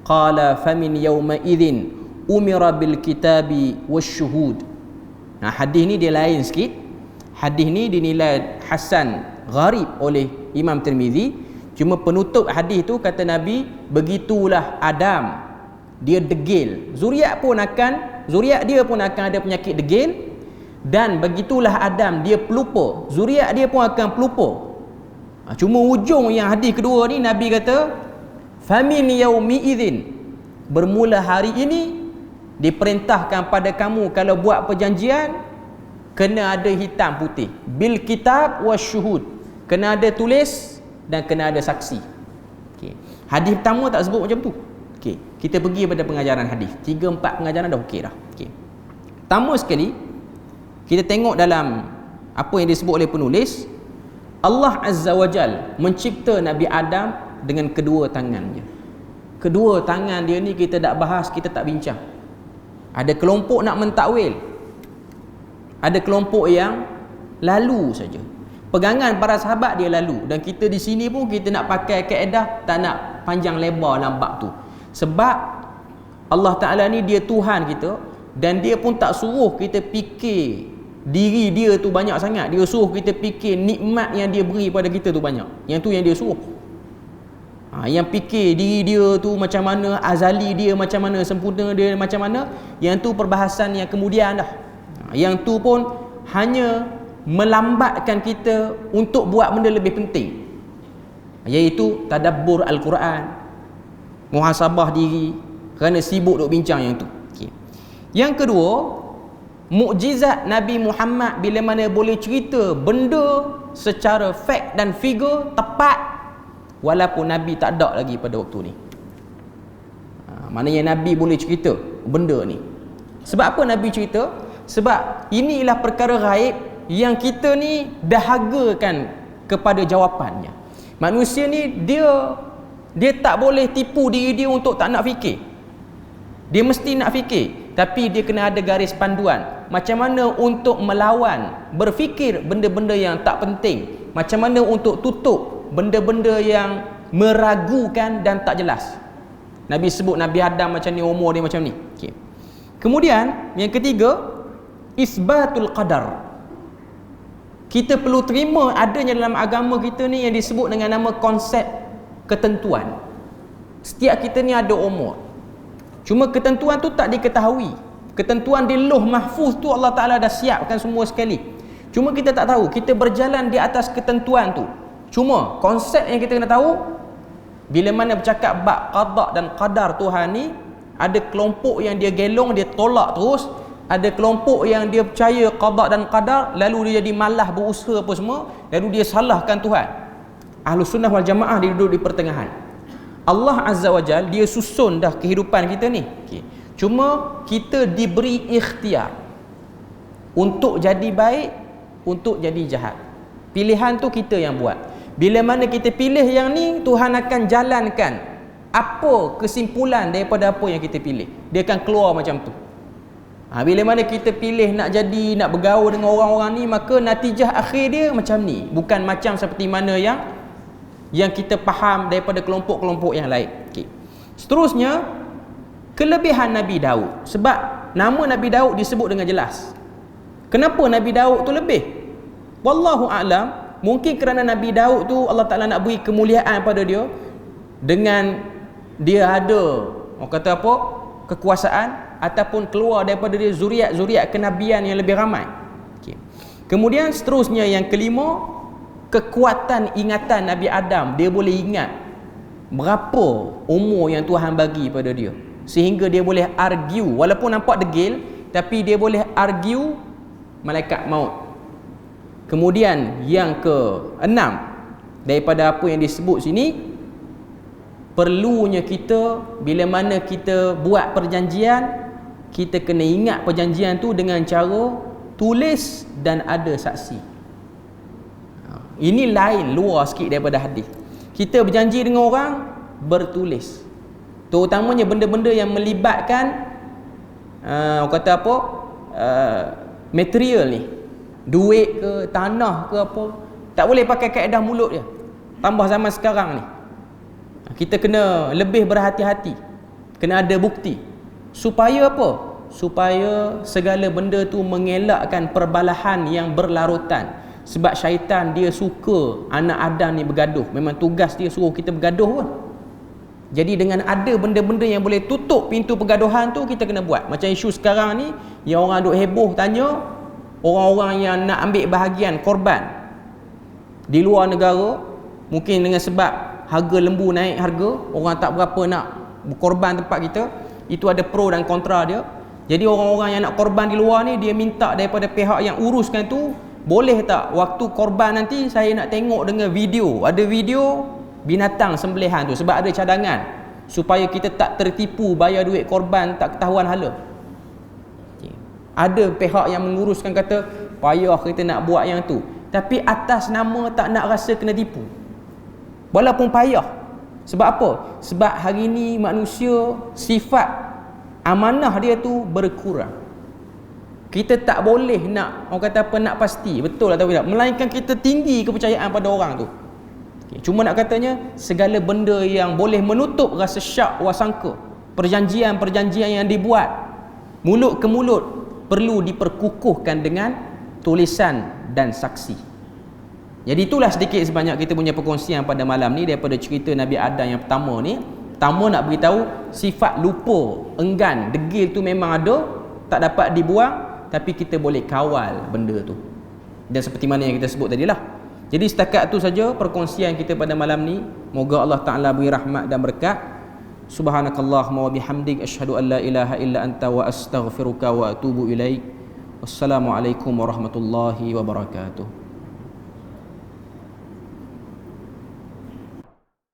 Qala famin yawma idzin umira bil kitabi wasyuhud. Nah, hadis ni dia lain sikit. Hadis ni dinilai hasan gharib oleh Imam Tirmizi. Cuma penutup hadis tu kata Nabi, begitulah Adam, dia degil. Zuriat dia pun akan ada penyakit degil. Dan begitulah Adam, dia pelupa. Zuriat dia pun akan pelupa. Cuma ujung yang hadis kedua ni Nabi kata, famin yaumi idzin, bermula hari ini diperintahkan pada kamu kalau buat perjanjian kena ada hitam putih, bil kitab wasyuhud, kena ada tulis dan kena ada saksi. Okay. Hadis pertama tak sebut macam tu. Okay. Kita pergi pada pengajaran hadis. 3-4 pengajaran dah okey dah. Okay. Pertama sekali, kita tengok dalam apa yang disebut oleh penulis, Allah Azza wa Jal mencipta Nabi Adam dengan kedua tangannya. Kedua tangan dia ni kita tak bahas, kita tak bincang. Ada kelompok nak mentakwil, ada kelompok yang lalu saja. Pegangan para sahabat dia lalu. Dan kita di sini pun kita nak pakai kaedah tak nak panjang lebar dalam bab tu. Sebab Allah Ta'ala ni dia Tuhan kita, dan dia pun tak suruh kita fikir diri dia tu banyak sangat. Dia suruh kita fikir nikmat yang dia beri pada kita tu banyak. Yang tu yang dia suruh. Yang fikir diri dia tu macam mana, azali dia macam mana, sempurna dia macam mana, yang tu perbahasan yang kemudian dah. Yang tu pun hanya melambatkan kita untuk buat benda lebih penting, iaitu tadabbur Al-Quran, muhasabah diri, kerana sibuk duk bincang yang tu. Okay. Yang kedua, mukjizat Nabi Muhammad bila mana boleh cerita benda secara fact dan figure tepat walaupun Nabi tak ada lagi pada waktu ni. Maknanya Nabi boleh cerita benda ni. Sebab apa Nabi cerita? Sebab inilah perkara gaib yang kita ni dahagakan kepada jawapannya. Manusia ni dia tak boleh tipu diri dia untuk tak nak fikir. Dia mesti nak fikir, tapi dia kena ada garis panduan. Macam mana untuk melawan, berfikir benda-benda yang tak penting. Macam mana untuk tutup benda-benda yang meragukan dan tak jelas. Nabi sebut Nabi Adam macam ni, umur dia macam ni. Okay. Kemudian yang ketiga, isbatul qadar. Kita perlu terima adanya dalam agama kita ni yang disebut dengan nama konsep ketentuan. Setiap kita ni ada umur. Cuma ketentuan tu tak diketahui. Ketentuan di Lauh Mahfuz tu Allah Ta'ala dah siapkan semua sekali. Cuma kita tak tahu. Kita berjalan di atas ketentuan tu. Cuma konsep yang kita kena tahu, bila mana bercakap bab qada dan qadar Tuhan ni, ada kelompok yang dia gelong, dia tolak terus. Ada kelompok yang dia percaya qada dan qadar, lalu dia jadi malah berusaha apa semua, lalu dia salahkan Tuhan. Ahlus Sunnah wal Jamaah dia duduk di pertengahan. Allah Azza wa Jal dia susun dah kehidupan kita ni. Okay. Cuma kita diberi ikhtiar untuk jadi baik, untuk jadi jahat. Pilihan tu kita yang buat. Bila mana kita pilih yang ni, Tuhan akan jalankan apa kesimpulan daripada apa yang kita pilih. Dia akan keluar macam tu. Bila mana kita pilih nak jadi, nak bergaul dengan orang-orang ni, maka natijah akhir dia macam ni. Bukan macam seperti mana yang kita faham daripada kelompok-kelompok yang lain. Okay. Seterusnya, kelebihan Nabi Daud. Sebab nama Nabi Daud disebut dengan jelas. Kenapa Nabi Daud tu lebih? Wallahu a'lam, mungkin kerana Nabi Daud tu Allah Ta'ala nak beri kemuliaan pada dia, dengan dia ada, orang kata apa, kekuasaan, ataupun keluar daripada dia zuriat-zuriat kenabian yang lebih ramai. Okay. Kemudian seterusnya yang kelima, kekuatan ingatan Nabi Adam. Dia boleh ingat berapa umur yang Tuhan bagi pada dia, sehingga dia boleh argue, walaupun nampak degil, tapi dia boleh argue malaikat maut. Kemudian yang keenam, daripada apa yang disebut sini, perlunya kita bila mana kita buat perjanjian, kita kena ingat perjanjian tu dengan cara tulis dan ada saksi. Ini lain, luar sikit daripada hadis. Kita berjanji dengan orang, bertulis. Terutamanya benda-benda yang melibatkan orang kata apa, material ni, duit ke, tanah ke apa. Tak boleh pakai kaedah mulut je. Tambah zaman sekarang ni, kita kena lebih berhati-hati. Kena ada bukti. Supaya apa? Supaya segala benda tu mengelakkan perbalahan yang berlarutan. Sebab syaitan dia suka anak Adam ni bergaduh. Memang tugas dia suruh kita bergaduh pun. Jadi dengan ada benda-benda yang boleh tutup pintu pergaduhan tu, kita kena buat. Macam isu sekarang ni, yang orang duk heboh tanya, orang-orang yang nak ambil bahagian korban di luar negara, mungkin dengan sebab harga lembu naik harga, orang tak berapa nak berkorban tempat kita. Itu ada pro dan kontra dia. Jadi orang-orang yang nak korban di luar ni, dia minta daripada pihak yang uruskan tu, boleh tak waktu korban nanti saya nak tengok dengan video, ada video binatang sembelihan tu, sebab ada cadangan supaya kita tak tertipu bayar duit korban tak ketahuan hala. Okay. Ada pihak yang menguruskan kata payah kita nak buat yang tu, tapi atas nama tak nak rasa kena tipu, walaupun payah. Sebab apa? Sebab hari ni manusia sifat amanah dia tu berkurang. Kita tak boleh nak, orang kata apa, nak pasti betul atau tidak, melainkan kita tinggi kepercayaan pada orang tu. Okay. Cuma nak katanya, segala benda yang boleh menutup rasa syak wasangka, perjanjian-perjanjian yang dibuat mulut ke mulut, perlu diperkukuhkan dengan tulisan dan saksi. Jadi itulah sedikit sebanyak kita punya perkongsian pada malam ni daripada cerita Nabi Adam yang pertama ni. Pertama nak beritahu sifat lupa, enggan, degil tu memang ada, tak dapat dibuang, tapi kita boleh kawal benda tu. Dan seperti mana yang kita sebut tadi lah. Jadi setakat tu saja perkongsian kita pada malam ni. Moga Allah Ta'ala beri rahmat dan berkat. Subhanakallahumma wa bihamdik asyhadu an la ilaha illa anta wa astaghfiruka wa atubu ilaik. Wassalamualaikum warahmatullahi wabarakatuh.